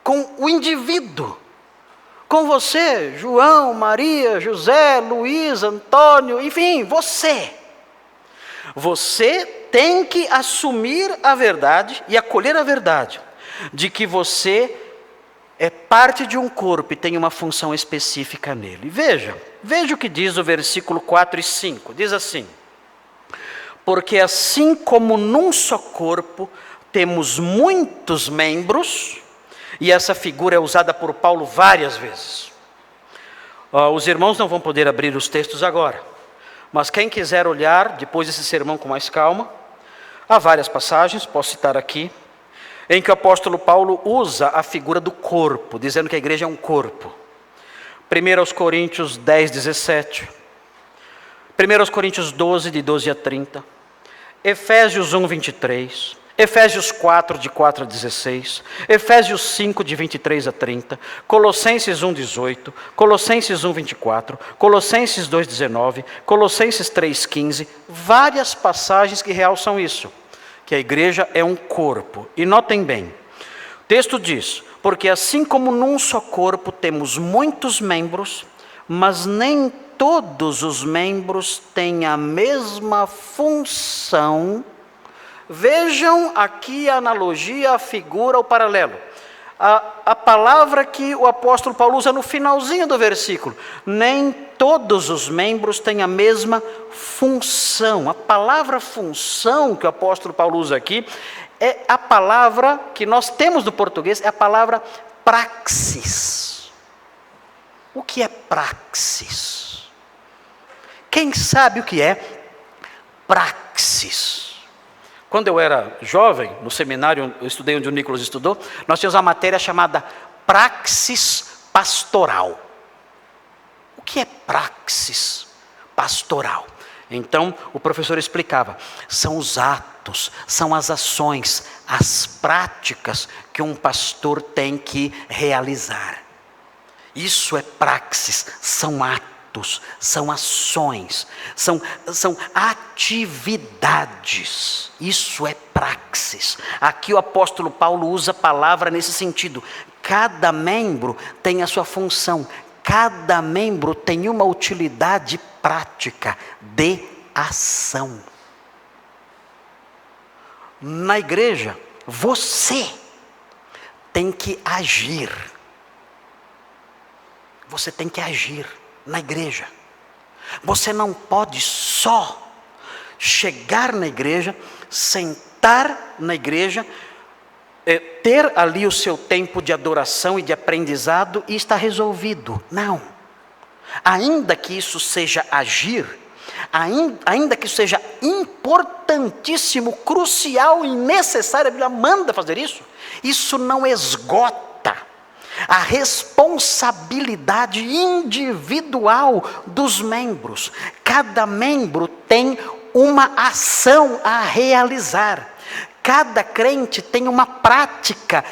com o indivíduo, com você, João, Maria, José, Luiz, Antônio, enfim, você. Você tem que assumir a verdade e acolher a verdade de que você é parte de um corpo e tem uma função específica nele. Veja o que diz o versículo 4 e 5, diz assim: porque assim como num só corpo temos muitos membros, e essa figura é usada por Paulo várias vezes. Os irmãos não vão poder abrir os textos agora, mas quem quiser olhar depois desse sermão com mais calma, há várias passagens, posso citar aqui, em que o apóstolo Paulo usa a figura do corpo, dizendo que a igreja é um corpo. 1 Coríntios 10, 17. 1 Coríntios 12, de 12 a 30. Efésios 1, 23. Efésios 4, de 4 a 16, Efésios 5, de 23 a 30, Colossenses 1, 18, Colossenses 1, 24, Colossenses 2, 19, Colossenses 3, 15, várias passagens que realçam isso, que a igreja é um corpo. E notem bem, o texto diz, porque assim como num só corpo temos muitos membros, mas nem todos os membros têm a mesma função. Vejam aqui a analogia, a figura, o paralelo. A palavra que o apóstolo Paulo usa no finalzinho do versículo. Nem todos os membros têm a mesma função. A palavra função que o apóstolo Paulo usa aqui é a palavra que nós temos no português, é a palavra praxis. O que é praxis? Quem sabe o que é praxis? Quando eu era jovem, no seminário, eu estudei onde o Nicolas estudou, nós tínhamos uma matéria chamada praxis pastoral. O que é praxis pastoral? Então, o professor explicava, são os atos, são as ações, as práticas que um pastor tem que realizar. Isso é praxis, são atos, são ações, são atividades. Isso é praxis. Aqui o apóstolo Paulo usa a palavra nesse sentido. Cada membro tem a sua função. Cada membro tem uma utilidade prática de ação. Na igreja, você tem que agir. Você tem que agir na igreja. Você não pode só chegar na igreja, sentar na igreja, ter ali o seu tempo de adoração e de aprendizado e está resolvido. Não. Ainda que isso seja agir, ainda que isso seja importantíssimo, crucial e necessário, a Bíblia manda fazer isso, isso não esgota a responsabilidade individual dos membros. Cada membro tem uma ação a realizar. Cada crente tem uma prática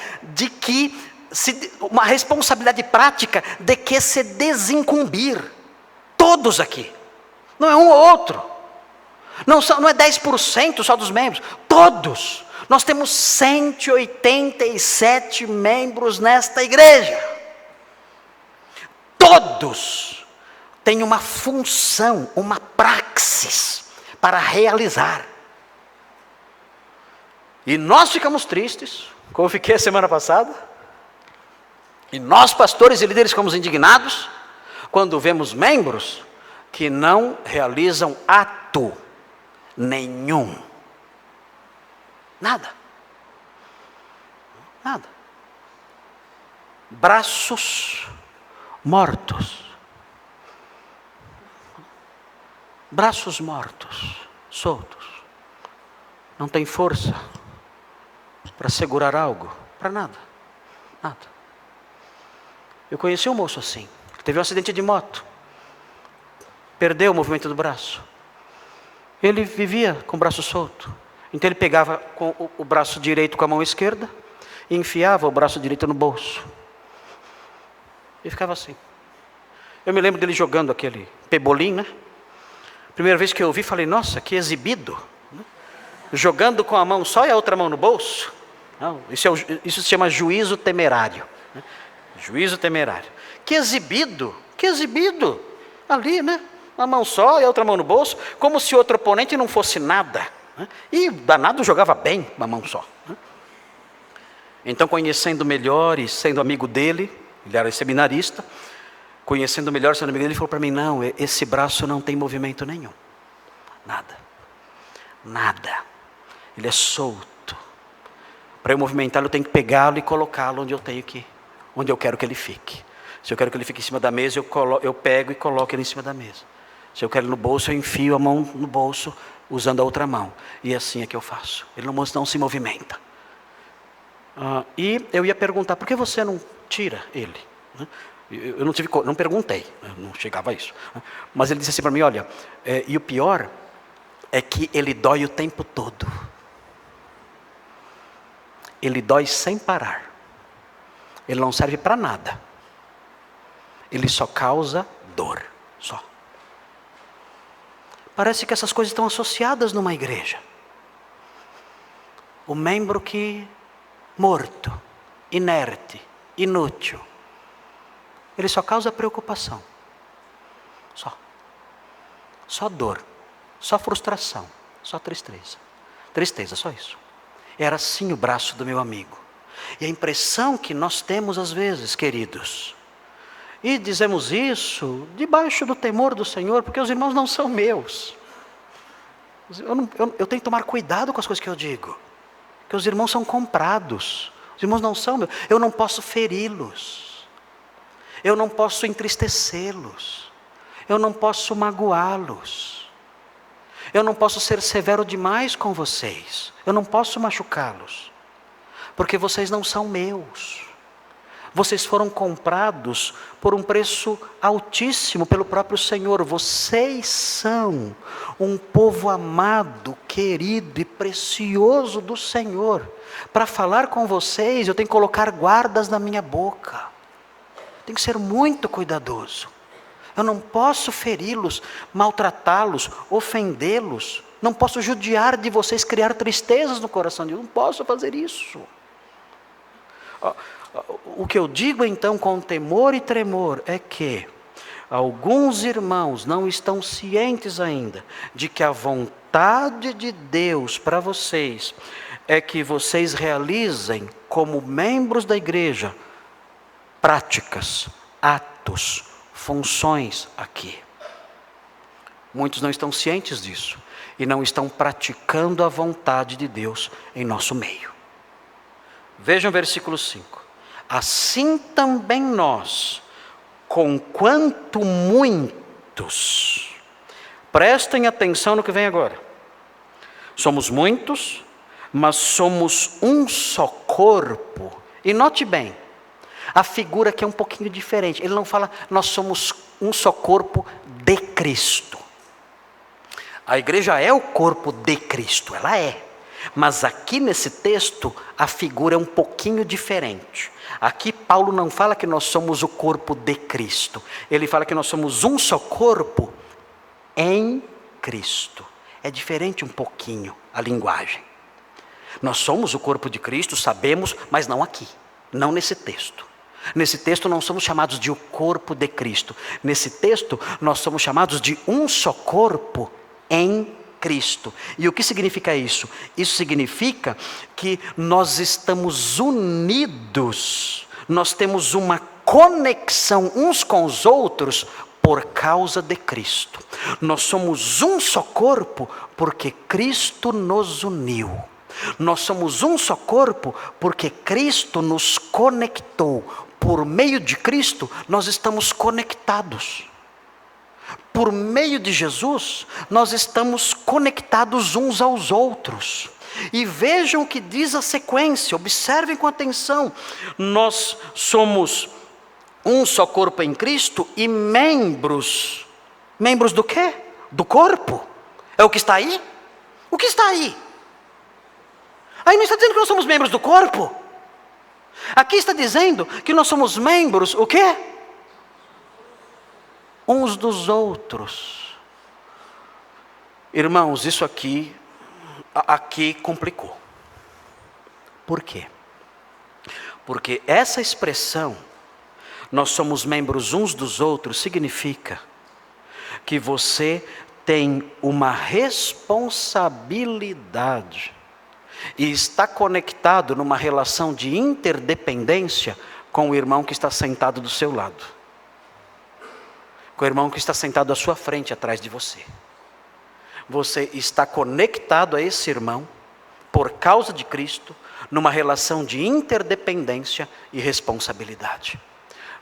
uma responsabilidade prática de que se desincumbir. Todos aqui. Não é um ou outro. Não é 10% só dos membros. Todos. Nós temos 187 membros nesta igreja. Todos têm uma função, uma praxis para realizar. E nós ficamos tristes, como eu fiquei a semana passada, e nós pastores e líderes ficamos indignados, quando vemos membros que não realizam ato nenhum. Nada. Nada. Braços mortos. Braços mortos, soltos. Não tem força para segurar algo, para nada, nada. Eu conheci um moço assim, que teve um acidente de moto, perdeu o movimento do braço. Ele vivia com o braço solto, então ele pegava com o braço direito com a mão esquerda, e enfiava o braço direito no bolso, e ficava assim. Eu me lembro dele jogando aquele pebolim, né? Primeira vez que eu vi, falei, nossa, que exibido, jogando com a mão só e a outra mão no bolso. Não, isso se chama juízo temerário. Né? Juízo temerário. Que exibido ali, né? Uma mão só e a outra mão no bolso, como se outro oponente não fosse nada. Né? E danado jogava bem uma mão só. Né? Então, conhecendo melhor e sendo amigo dele, ele era seminarista, conhecendo melhor, sendo amigo dele, ele falou para mim, não, esse braço não tem movimento nenhum. Nada. Nada. Ele é solto. Para eu movimentá-lo, eu tenho que pegá-lo e colocá-lo onde eu quero que ele fique. Se eu quero que ele fique em cima da mesa, eu pego e coloco ele em cima da mesa. Se eu quero ele no bolso, eu enfio a mão no bolso, usando a outra mão. E assim é que eu faço. Ele não se movimenta. E eu ia perguntar, por que você não tira ele? Eu não perguntei, não chegava a isso. Mas ele disse assim para mim, olha, e o pior é que ele dói o tempo todo. Ele dói sem parar. Ele não serve para nada. Ele só causa dor, só. Parece que essas coisas estão associadas numa igreja. O membro que morto, inerte, inútil, ele só causa preocupação. Só dor, só frustração, só tristeza. Tristeza, só isso. Era assim o braço do meu amigo. E a impressão que nós temos às vezes, queridos, e dizemos isso debaixo do temor do Senhor, porque os irmãos não são meus. Eu tenho que tomar cuidado com as coisas que eu digo. que os irmãos são comprados. Os irmãos não são meus. Eu não posso feri-los. Eu não posso entristecê-los. Eu não posso magoá-los. Eu não posso ser severo demais com vocês. Eu não posso machucá-los. Porque vocês não são meus. Vocês foram comprados por um preço altíssimo pelo próprio Senhor. Vocês são um povo amado, querido e precioso do Senhor. Para falar com vocês, eu tenho que colocar guardas na minha boca. Tenho que ser muito cuidadoso. Eu não posso feri-los, maltratá-los, ofendê-los. Não posso judiar de vocês, criar tristezas no coração de vocês. Não posso fazer isso. O que eu digo então com temor e tremor é que alguns irmãos não estão cientes ainda de que a vontade de Deus para vocês é que vocês realizem como membros da igreja práticas, atos, funções aqui. Muitos não estão cientes disso e não estão praticando a vontade de Deus em nosso meio. Vejam o versículo 5. Assim também nós, conquanto muitos, prestem atenção no que vem agora. Somos muitos, mas somos um só corpo. E note bem, a figura aqui é um pouquinho diferente. Ele não fala, nós somos um só corpo de Cristo. A igreja é o corpo de Cristo, ela é. Mas aqui nesse texto, a figura é um pouquinho diferente. Aqui Paulo não fala que nós somos o corpo de Cristo. Ele fala que nós somos um só corpo em Cristo. É diferente um pouquinho a linguagem. Nós somos o corpo de Cristo, sabemos, mas não aqui. Não nesse texto. Nesse texto não somos chamados de o corpo de Cristo. Nesse texto nós somos chamados de um só corpo em Cristo. E o que significa isso? Isso significa que nós estamos unidos, nós temos uma conexão uns com os outros por causa de Cristo. Nós somos um só corpo porque Cristo nos uniu. Nós somos um só corpo porque Cristo nos conectou. Por meio de Cristo, nós estamos conectados. Por meio de Jesus, nós estamos conectados uns aos outros. E vejam o que diz a sequência, observem com atenção. Nós somos um só corpo em Cristo e membros. Membros do quê? Do corpo. É o que está aí? O que está aí? Aí não está dizendo que nós somos membros do corpo. Aqui está dizendo que nós somos membros, o quê? Uns dos outros. Irmãos, isso aqui complicou. Por quê? Porque essa expressão, nós somos membros uns dos outros, significa que você tem uma responsabilidade e está conectado numa relação de interdependência com o irmão que está sentado do seu lado. Com o irmão que está sentado à sua frente, atrás de você. Você está conectado a esse irmão, por causa de Cristo, numa relação de interdependência e responsabilidade.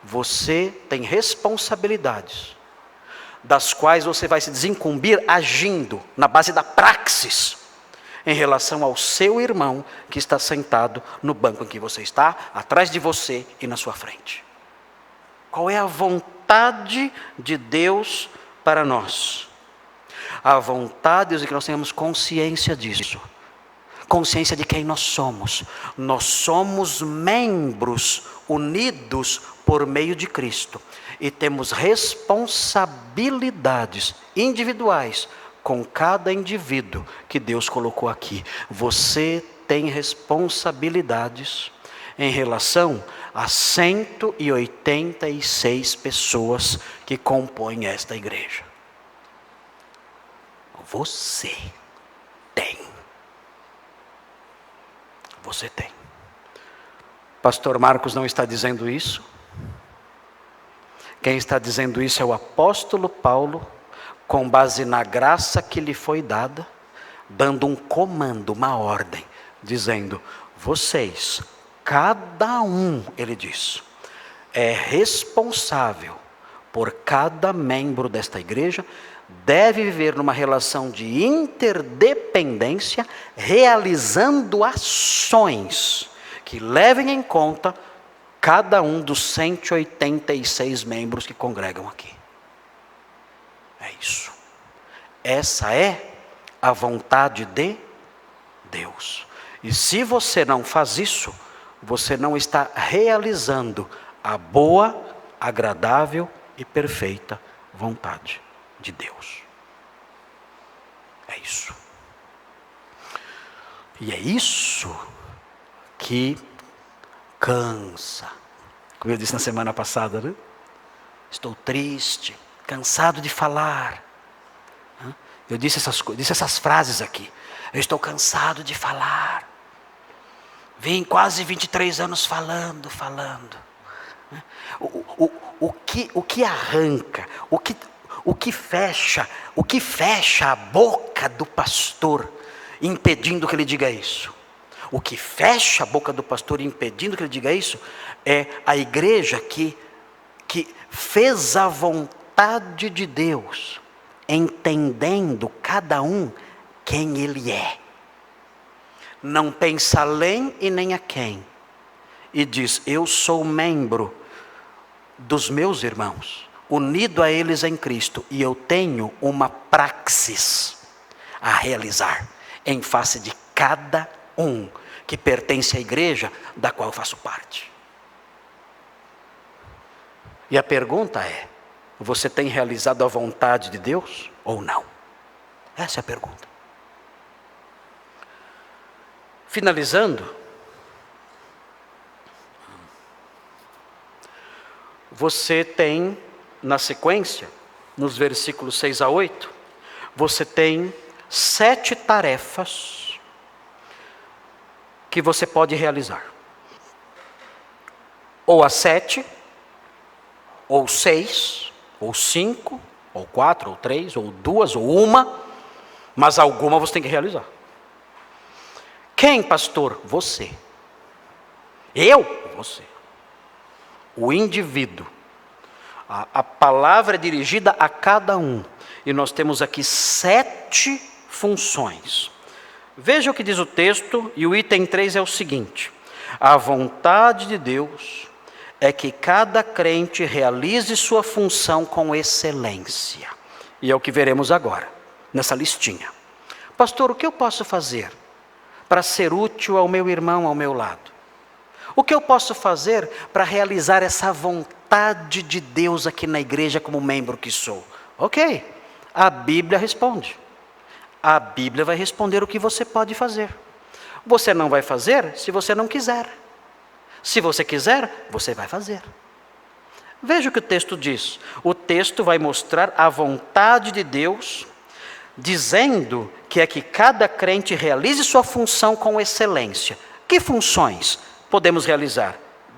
Você tem responsabilidades, das quais você vai se desincumbir agindo na base da praxis, em relação ao seu irmão que está sentado no banco em que você está, atrás de você e na sua frente. Qual é a vontade de Deus para nós? A vontade de Deus é que nós tenhamos consciência disso. Consciência de quem nós somos. Nós somos membros unidos por meio de Cristo. E temos responsabilidades individuais com cada indivíduo que Deus colocou aqui. Você tem responsabilidades em relação a 186 pessoas que compõem esta igreja. Você tem. Você tem. Pastor Marcos não está dizendo isso. Quem está dizendo isso é o apóstolo Paulo, com base na graça que lhe foi dada, dando um comando, uma ordem. dizendo: vocês, cada um, ele diz, é responsável por cada membro desta igreja, deve viver numa relação de interdependência, realizando ações que levem em conta cada um dos 186 membros que congregam aqui. É isso. Essa é a vontade de Deus. E se você não faz isso, você não está realizando a boa, agradável e perfeita vontade de Deus. É isso. E é isso que cansa. Como eu disse na semana passada, né? Estou triste, cansado de falar. Eu disse essas frases aqui. Eu estou cansado de falar. Vim quase 23 anos falando. O que arranca, o que fecha a boca do pastor, impedindo que ele diga isso? O que fecha a boca do pastor, impedindo que ele diga isso, é a igreja que fez a vontade de Deus, entendendo cada um quem ele é. Não pensa além e nem a quem. E diz: eu sou membro dos meus irmãos, unido a eles em Cristo, e eu tenho uma praxis a realizar em face de cada um que pertence à igreja da qual eu faço parte. E a pergunta é: você tem realizado a vontade de Deus ou não? Essa é a pergunta. Finalizando, você tem na sequência, nos versículos 6 a 8, você tem 7 tarefas que você pode realizar. Ou as 7, ou 6, ou 5, ou 4, ou 3, ou 2, ou 1, mas alguma você tem que realizar. Quem, pastor? Você. Eu? Você. O indivíduo. A palavra é dirigida a cada um. E nós temos aqui 7 funções. Veja o que diz o texto, e o item 3 é o seguinte: a vontade de Deus é que cada crente realize sua função com excelência. E é o que veremos agora, nessa listinha. Pastor, o que eu posso fazer para ser útil ao meu irmão ao meu lado? O que eu posso fazer para realizar essa vontade de Deus aqui na igreja como membro que sou? Ok, a Bíblia responde. A Bíblia vai responder o que você pode fazer. Você não vai fazer se você não quiser. Se você quiser, você vai fazer. Veja o que o texto diz. O texto vai mostrar a vontade de Deus, dizendo que é que cada crente realize sua função com excelência. Que funções podemos realizar?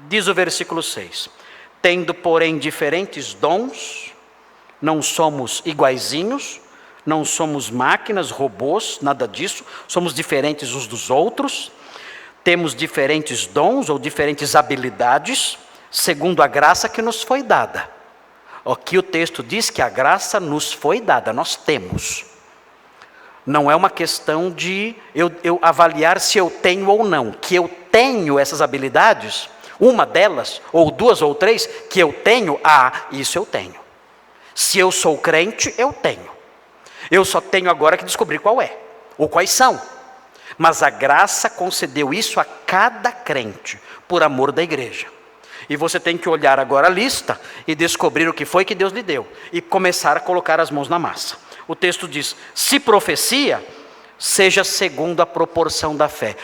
Diz o versículo 6. Tendo, porém, diferentes dons, não somos iguaizinhos, não somos máquinas, robôs, nada disso, somos diferentes uns dos outros, temos diferentes dons ou diferentes habilidades, segundo a graça que nos foi dada. Aqui o texto diz que a graça nos foi dada, nós temos. Não é uma questão de eu avaliar se eu tenho ou não, que eu tenho essas habilidades, uma delas, ou 2 ou 3, que eu tenho, isso eu tenho. Se eu sou crente, eu tenho. Eu só tenho agora que descobrir qual é, ou quais são. Mas a graça concedeu isso a cada crente, por amor da igreja. E você tem que olhar agora a lista e descobrir o que foi que Deus lhe deu, e começar a colocar as mãos na massa. O texto diz: se profecia, seja segundo a proporção da fé.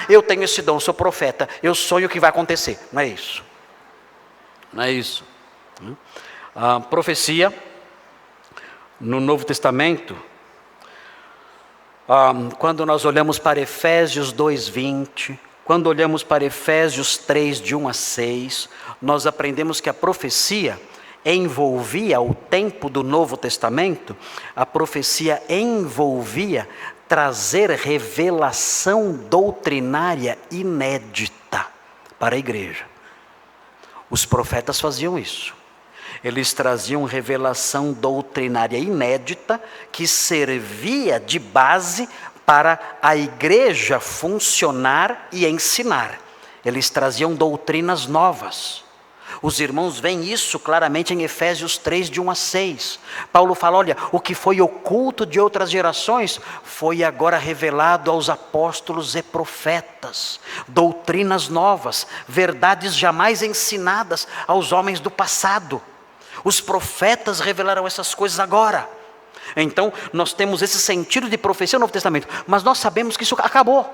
Eu tenho esse dom, sou profeta, eu sonho o que vai acontecer. Não é isso. Não é isso. A profecia, no Novo Testamento, quando nós olhamos para Efésios 2:20, quando olhamos para Efésios 3, de 1 a 6, nós aprendemos que a profecia envolvia, o tempo do Novo Testamento, a profecia envolvia trazer revelação doutrinária inédita para a igreja. Os profetas faziam isso. Eles traziam revelação doutrinária inédita que servia de base para a igreja funcionar e ensinar. Eles traziam doutrinas novas. Os irmãos veem isso claramente em Efésios 3, de 1 a 6. Paulo fala, olha, o que foi oculto de outras gerações, foi agora revelado aos apóstolos e profetas. Doutrinas novas, verdades jamais ensinadas aos homens do passado. Os profetas revelaram essas coisas agora. Então, nós temos esse sentido de profecia no Novo Testamento, mas nós sabemos que isso acabou.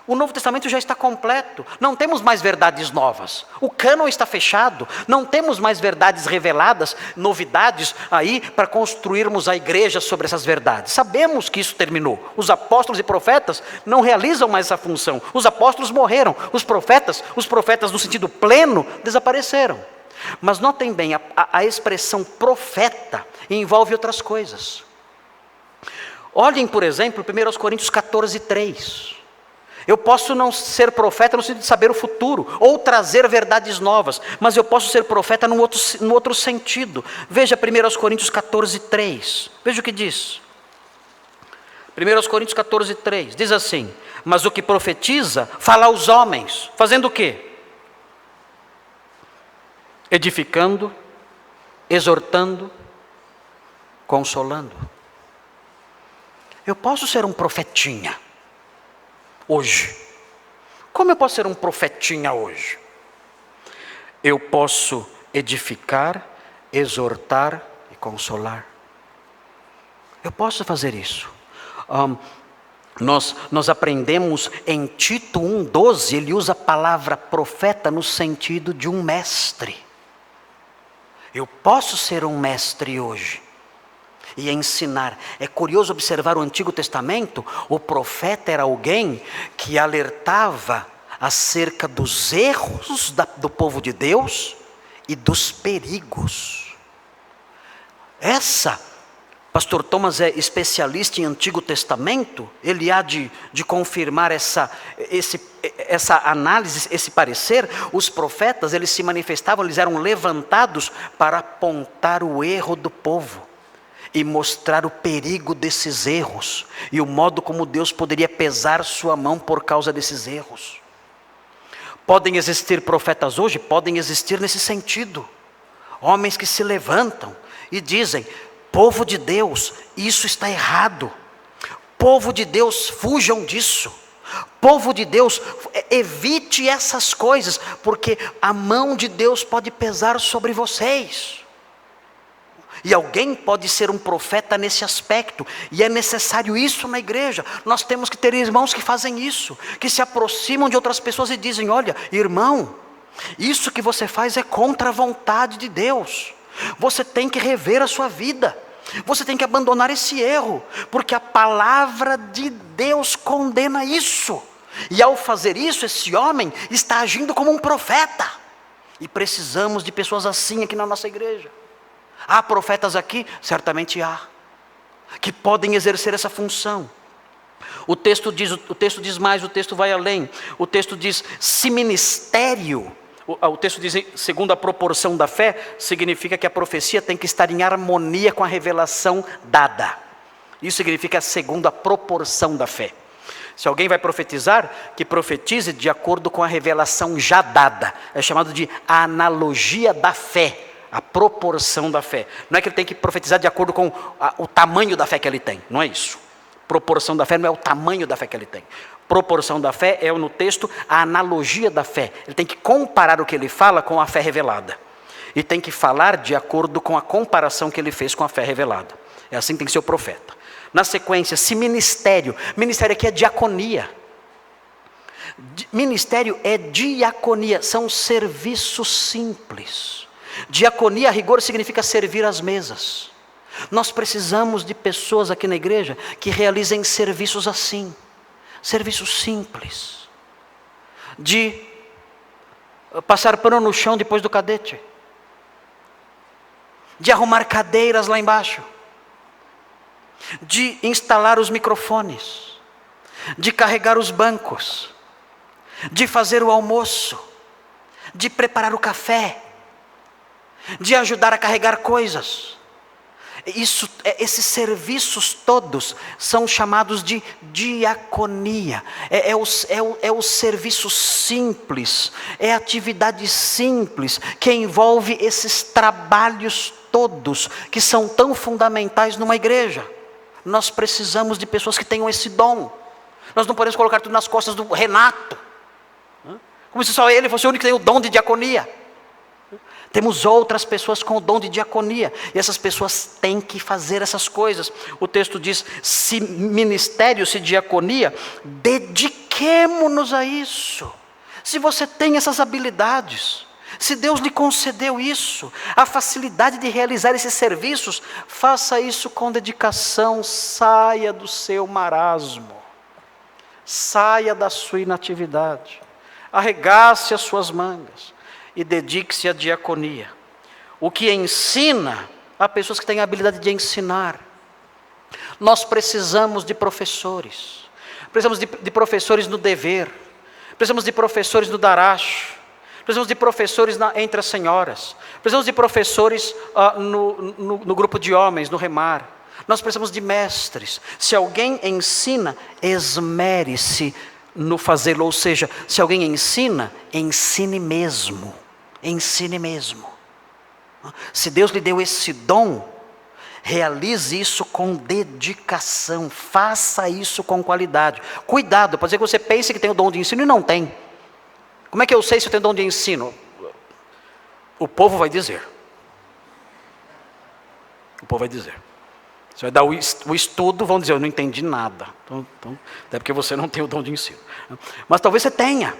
O Novo Testamento já está completo, não temos mais verdades novas, o cânon está fechado, não temos mais verdades reveladas, novidades aí para construirmos a igreja sobre essas verdades. Sabemos que isso terminou, os apóstolos e profetas não realizam mais essa função, os apóstolos morreram, os profetas no sentido pleno, desapareceram. Mas notem bem, a expressão profeta envolve outras coisas. Olhem, por exemplo, 1 Coríntios 14, 3. Eu posso não ser profeta no sentido de saber o futuro, ou trazer verdades novas, mas eu posso ser profeta no outro sentido. Veja 1 Coríntios 14, 3. Veja o que diz. 1 Coríntios 14, 3. Diz assim, mas o que profetiza, fala aos homens, fazendo o quê? Edificando, exortando, consolando. Eu posso ser um profetinha hoje. Como eu posso ser um profetinha hoje? Eu posso edificar, exortar e consolar. Eu posso fazer isso. Nós aprendemos em Tito 1,12, ele usa a palavra profeta no sentido de um mestre. Eu posso ser um mestre hoje e ensinar. É curioso observar o Antigo Testamento, o profeta era alguém que alertava acerca dos erros do povo de Deus e dos perigos. Pastor Thomas é especialista em Antigo Testamento, ele há de confirmar essa análise, esse parecer. Os profetas, eles se manifestavam, eles eram levantados para apontar o erro do povo e mostrar o perigo desses erros e o modo como Deus poderia pesar sua mão por causa desses erros. Podem existir profetas hoje? Podem existir nesse sentido. Homens que se levantam e dizem, povo de Deus, isso está errado. Povo de Deus, fujam disso. Povo de Deus, evite essas coisas, porque a mão de Deus pode pesar sobre vocês. E alguém pode ser um profeta nesse aspecto, e é necessário isso na igreja. Nós temos que ter irmãos que fazem isso, que se aproximam de outras pessoas e dizem, olha, irmão, isso que você faz é contra a vontade de Deus. Você tem que rever a sua vida. Você tem que abandonar esse erro, porque a palavra de Deus condena isso. E ao fazer isso, esse homem está agindo como um profeta. E precisamos de pessoas assim aqui na nossa igreja. Há profetas aqui? Certamente há, que podem exercer essa função. O texto diz mais, o texto vai além. O texto diz, se ministério, o texto diz, segundo a proporção da fé, significa que a profecia tem que estar em harmonia com a revelação dada. Isso significa segundo a proporção da fé. Se alguém vai profetizar, que profetize de acordo com a revelação já dada. É chamado de analogia da fé, a proporção da fé. Não é que ele tem que profetizar de acordo com o tamanho da fé que ele tem, não é isso. Proporção da fé não é o tamanho da fé que ele tem. Proporção da fé é no texto a analogia da fé. Ele tem que comparar o que ele fala com a fé revelada. E tem que falar de acordo com a comparação que ele fez com a fé revelada. É assim que tem que ser o profeta. Na sequência, se ministério. Ministério aqui é diaconia. Ministério é diaconia. São serviços simples. Diaconia, a rigor, significa servir às mesas. Nós precisamos de pessoas aqui na igreja que realizem serviços assim. Serviços simples. De passar pano no chão depois do cadete. De arrumar cadeiras lá embaixo. de instalar os microfones, de carregar os bancos, de fazer o almoço, de preparar o café, de ajudar a carregar coisas. Esses serviços todos são chamados de diaconia. É o serviço simples, é a atividade simples que envolve esses trabalhos todos que são tão fundamentais numa igreja. Nós precisamos de pessoas que tenham esse dom. Nós não podemos colocar tudo nas costas do Renato, como se só ele fosse o único que tem o dom de diaconia. Temos outras pessoas com o dom de diaconia, e essas pessoas têm que fazer essas coisas. O texto diz, se ministério, se diaconia, dediquemo-nos a isso. Se você tem essas habilidades, se Deus lhe concedeu isso, a facilidade de realizar esses serviços, faça isso com dedicação, saia do seu marasmo, saia da sua inatividade, arregace as suas mangas e dedique-se à diaconia. O que ensina a pessoas que têm a habilidade de ensinar. Nós precisamos de professores. Precisamos de professores no dever. Precisamos de professores no darash. Precisamos de professores entre as senhoras. Precisamos de professores no grupo de homens, no remar. Nós precisamos de mestres. Se alguém ensina, esmere-se no fazê-lo. Ou seja, se alguém ensina, ensine mesmo. Ensine mesmo. Se Deus lhe deu esse dom, realize isso com dedicação, faça isso com qualidade. Cuidado, pode ser que você pense que tem o dom de ensino e não tem. Como é que eu sei se eu tenho dom de ensino? O povo vai dizer. O povo vai dizer. Você vai dar o estudo, vão dizer, eu não entendi nada. Então, é porque você não tem o dom de ensino. Mas talvez você tenha.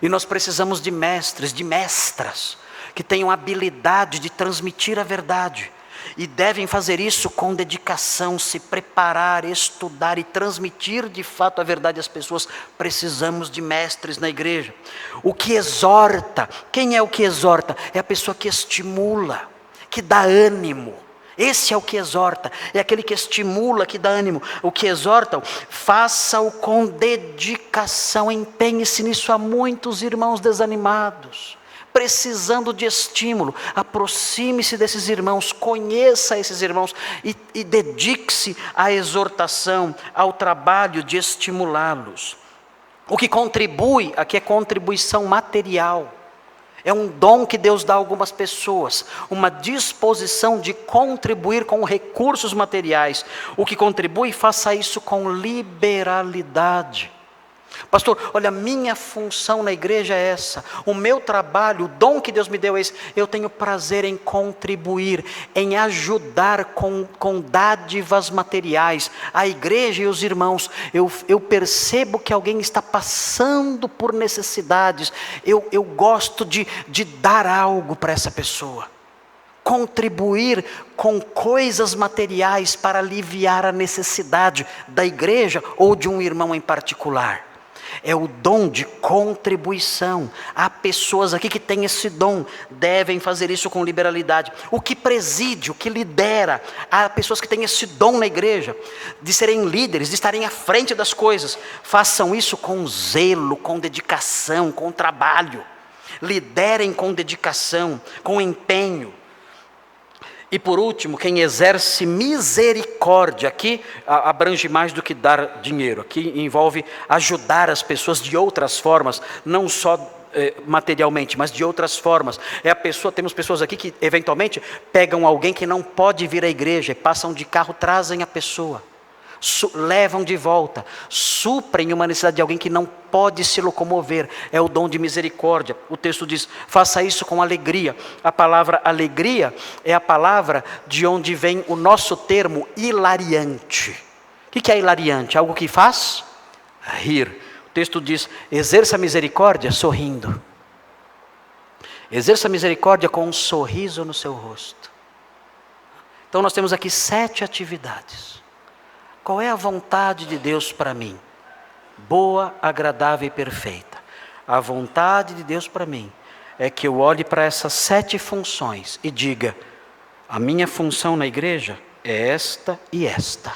E nós precisamos de mestres, de mestras, que tenham habilidade de transmitir a verdade. E devem fazer isso com dedicação, se preparar, estudar e transmitir de fato a verdade às pessoas. Precisamos de mestres na igreja. O que exorta, quem é o que exorta? É a pessoa que estimula, que dá ânimo. Esse é o que exorta, é aquele que estimula, que dá ânimo. O que exorta, faça-o com dedicação, empenhe-se nisso. Há muitos irmãos desanimados, precisando de estímulo. Aproxime-se desses irmãos, conheça esses irmãos e dedique-se à exortação, ao trabalho de estimulá-los. O que contribui, aqui é contribuição material. É um dom que Deus dá a algumas pessoas, uma disposição de contribuir com recursos materiais. O que contribui, faça isso com liberalidade. Pastor, olha, minha função na igreja é essa, o meu trabalho, o dom que Deus me deu é esse. Eu tenho prazer em contribuir, em ajudar com dádivas materiais a igreja e os irmãos. Eu percebo que alguém está passando por necessidades, eu gosto de dar algo para essa pessoa, contribuir com coisas materiais para aliviar a necessidade da igreja ou de um irmão em particular. É o dom de contribuição. Há pessoas aqui que têm esse dom, devem fazer isso com liberalidade. O que preside, o que lidera, há pessoas que têm esse dom na igreja, de serem líderes, de estarem à frente das coisas. Façam isso com zelo, com dedicação, com trabalho. Liderem com dedicação, com empenho. E por último, quem exerce misericórdia, aqui abrange mais do que dar dinheiro, aqui envolve ajudar as pessoas de outras formas, não só materialmente, mas de outras formas. Temos pessoas aqui que eventualmente pegam alguém que não pode vir à igreja, passam de carro, trazem a pessoa, levam de volta, suprem uma necessidade de alguém que não pode se locomover. É o dom de misericórdia. O texto diz, faça isso com alegria. A palavra alegria é a palavra de onde vem o nosso termo hilariante. O que é hilariante? Algo que faz rir. O texto diz, exerça a misericórdia sorrindo. Exerça a misericórdia com um sorriso no seu rosto. Então nós temos aqui 7 atividades. Qual é a vontade de Deus para mim? Boa, agradável e perfeita. A vontade de Deus para mim é que eu olhe para essas 7 funções e diga, a minha função na igreja é esta e esta.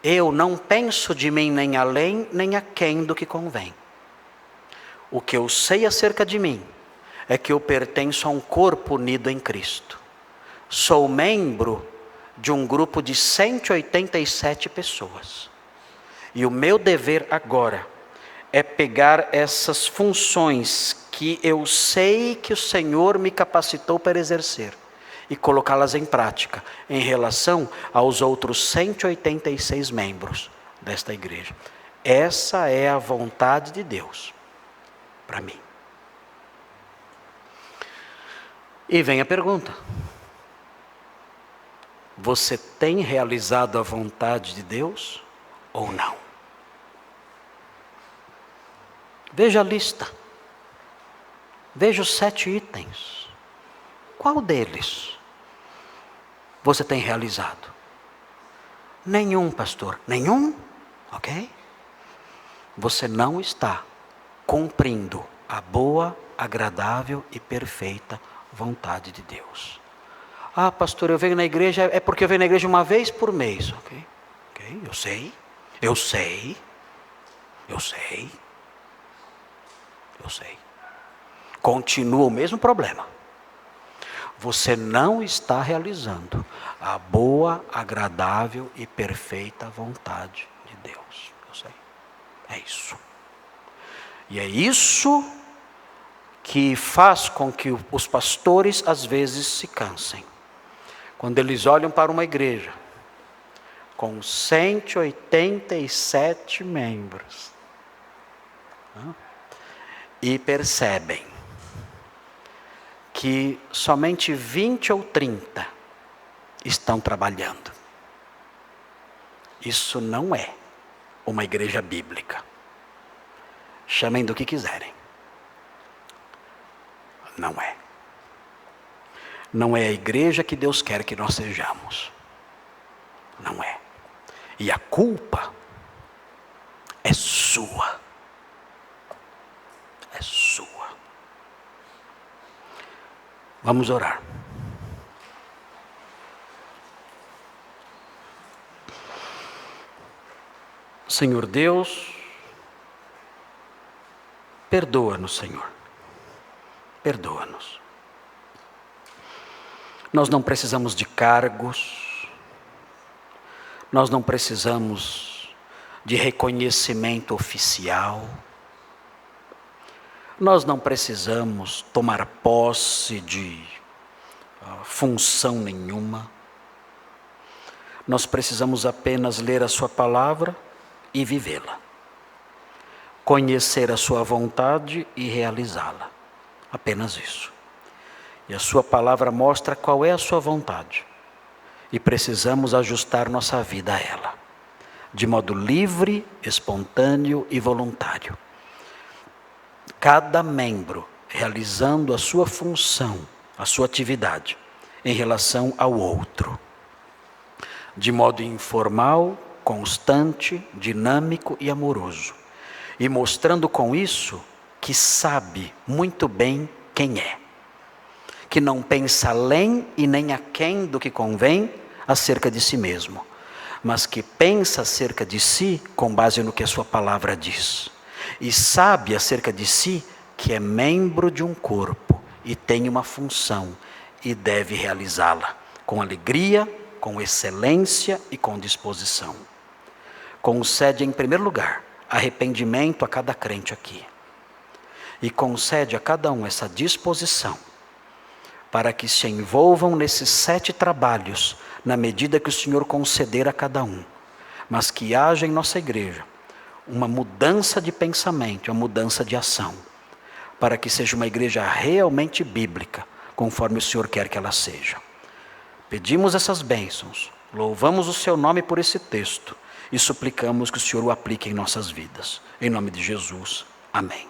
eu não penso de mim nem além, nem aquém do que convém. O que eu sei acerca de mim é que eu pertenço a um corpo unido em Cristo. Sou membro de um grupo de 187 pessoas. E o meu dever agora é pegar essas funções que eu sei que o Senhor me capacitou para exercer e colocá-las em prática em relação aos outros 186 membros desta igreja. Essa é a vontade de Deus para mim. E vem a pergunta: você tem realizado a vontade de Deus ou não? Veja a lista. Veja os 7 itens. Qual deles você tem realizado? Nenhum, pastor. Nenhum? Ok? Você não está cumprindo a boa, agradável e perfeita vontade de Deus. Ah, pastor, eu venho na igreja, é porque eu venho na igreja uma vez por mês. Ok, eu sei. Continua o mesmo problema. Você não está realizando a boa, agradável e perfeita vontade de Deus. Eu sei. É isso. E é isso que faz com que os pastores às vezes se cansem. Quando eles olham para uma igreja com 187 membros e percebem que somente 20 ou 30 estão trabalhando. Isso não é uma igreja bíblica. Chamem do que quiserem. Não é. Não é a igreja que Deus quer que nós sejamos. Não é. E a culpa é sua. É sua. Vamos orar. Senhor Deus, perdoa-nos, Senhor. Perdoa-nos. Nós não precisamos de cargos, nós não precisamos de reconhecimento oficial, nós não precisamos tomar posse de função nenhuma. Nós precisamos apenas ler a sua palavra e vivê-la, conhecer a sua vontade e realizá-la. Apenas isso. E a sua palavra mostra qual é a sua vontade. E precisamos ajustar nossa vida a ela, de modo livre, espontâneo e voluntário. Cada membro realizando a sua função, a sua atividade, em relação ao outro. De modo informal, constante, dinâmico e amoroso. E mostrando com isso que sabe muito bem quem é. Que não pensa além e nem aquém do que convém acerca de si mesmo, mas que pensa acerca de si com base no que a sua palavra diz. E sabe acerca de si que é membro de um corpo e tem uma função e deve realizá-la com alegria, com excelência e com disposição. Concede em primeiro lugar arrependimento a cada crente aqui. E concede a cada um essa disposição para que se envolvam nesses 7 trabalhos, na medida que o Senhor conceder a cada um, mas que haja em nossa igreja uma mudança de pensamento, uma mudança de ação, para que seja uma igreja realmente bíblica, conforme o Senhor quer que ela seja. Pedimos essas bênçãos, louvamos o seu nome por esse texto e suplicamos que o Senhor o aplique em nossas vidas. Em nome de Jesus, amém.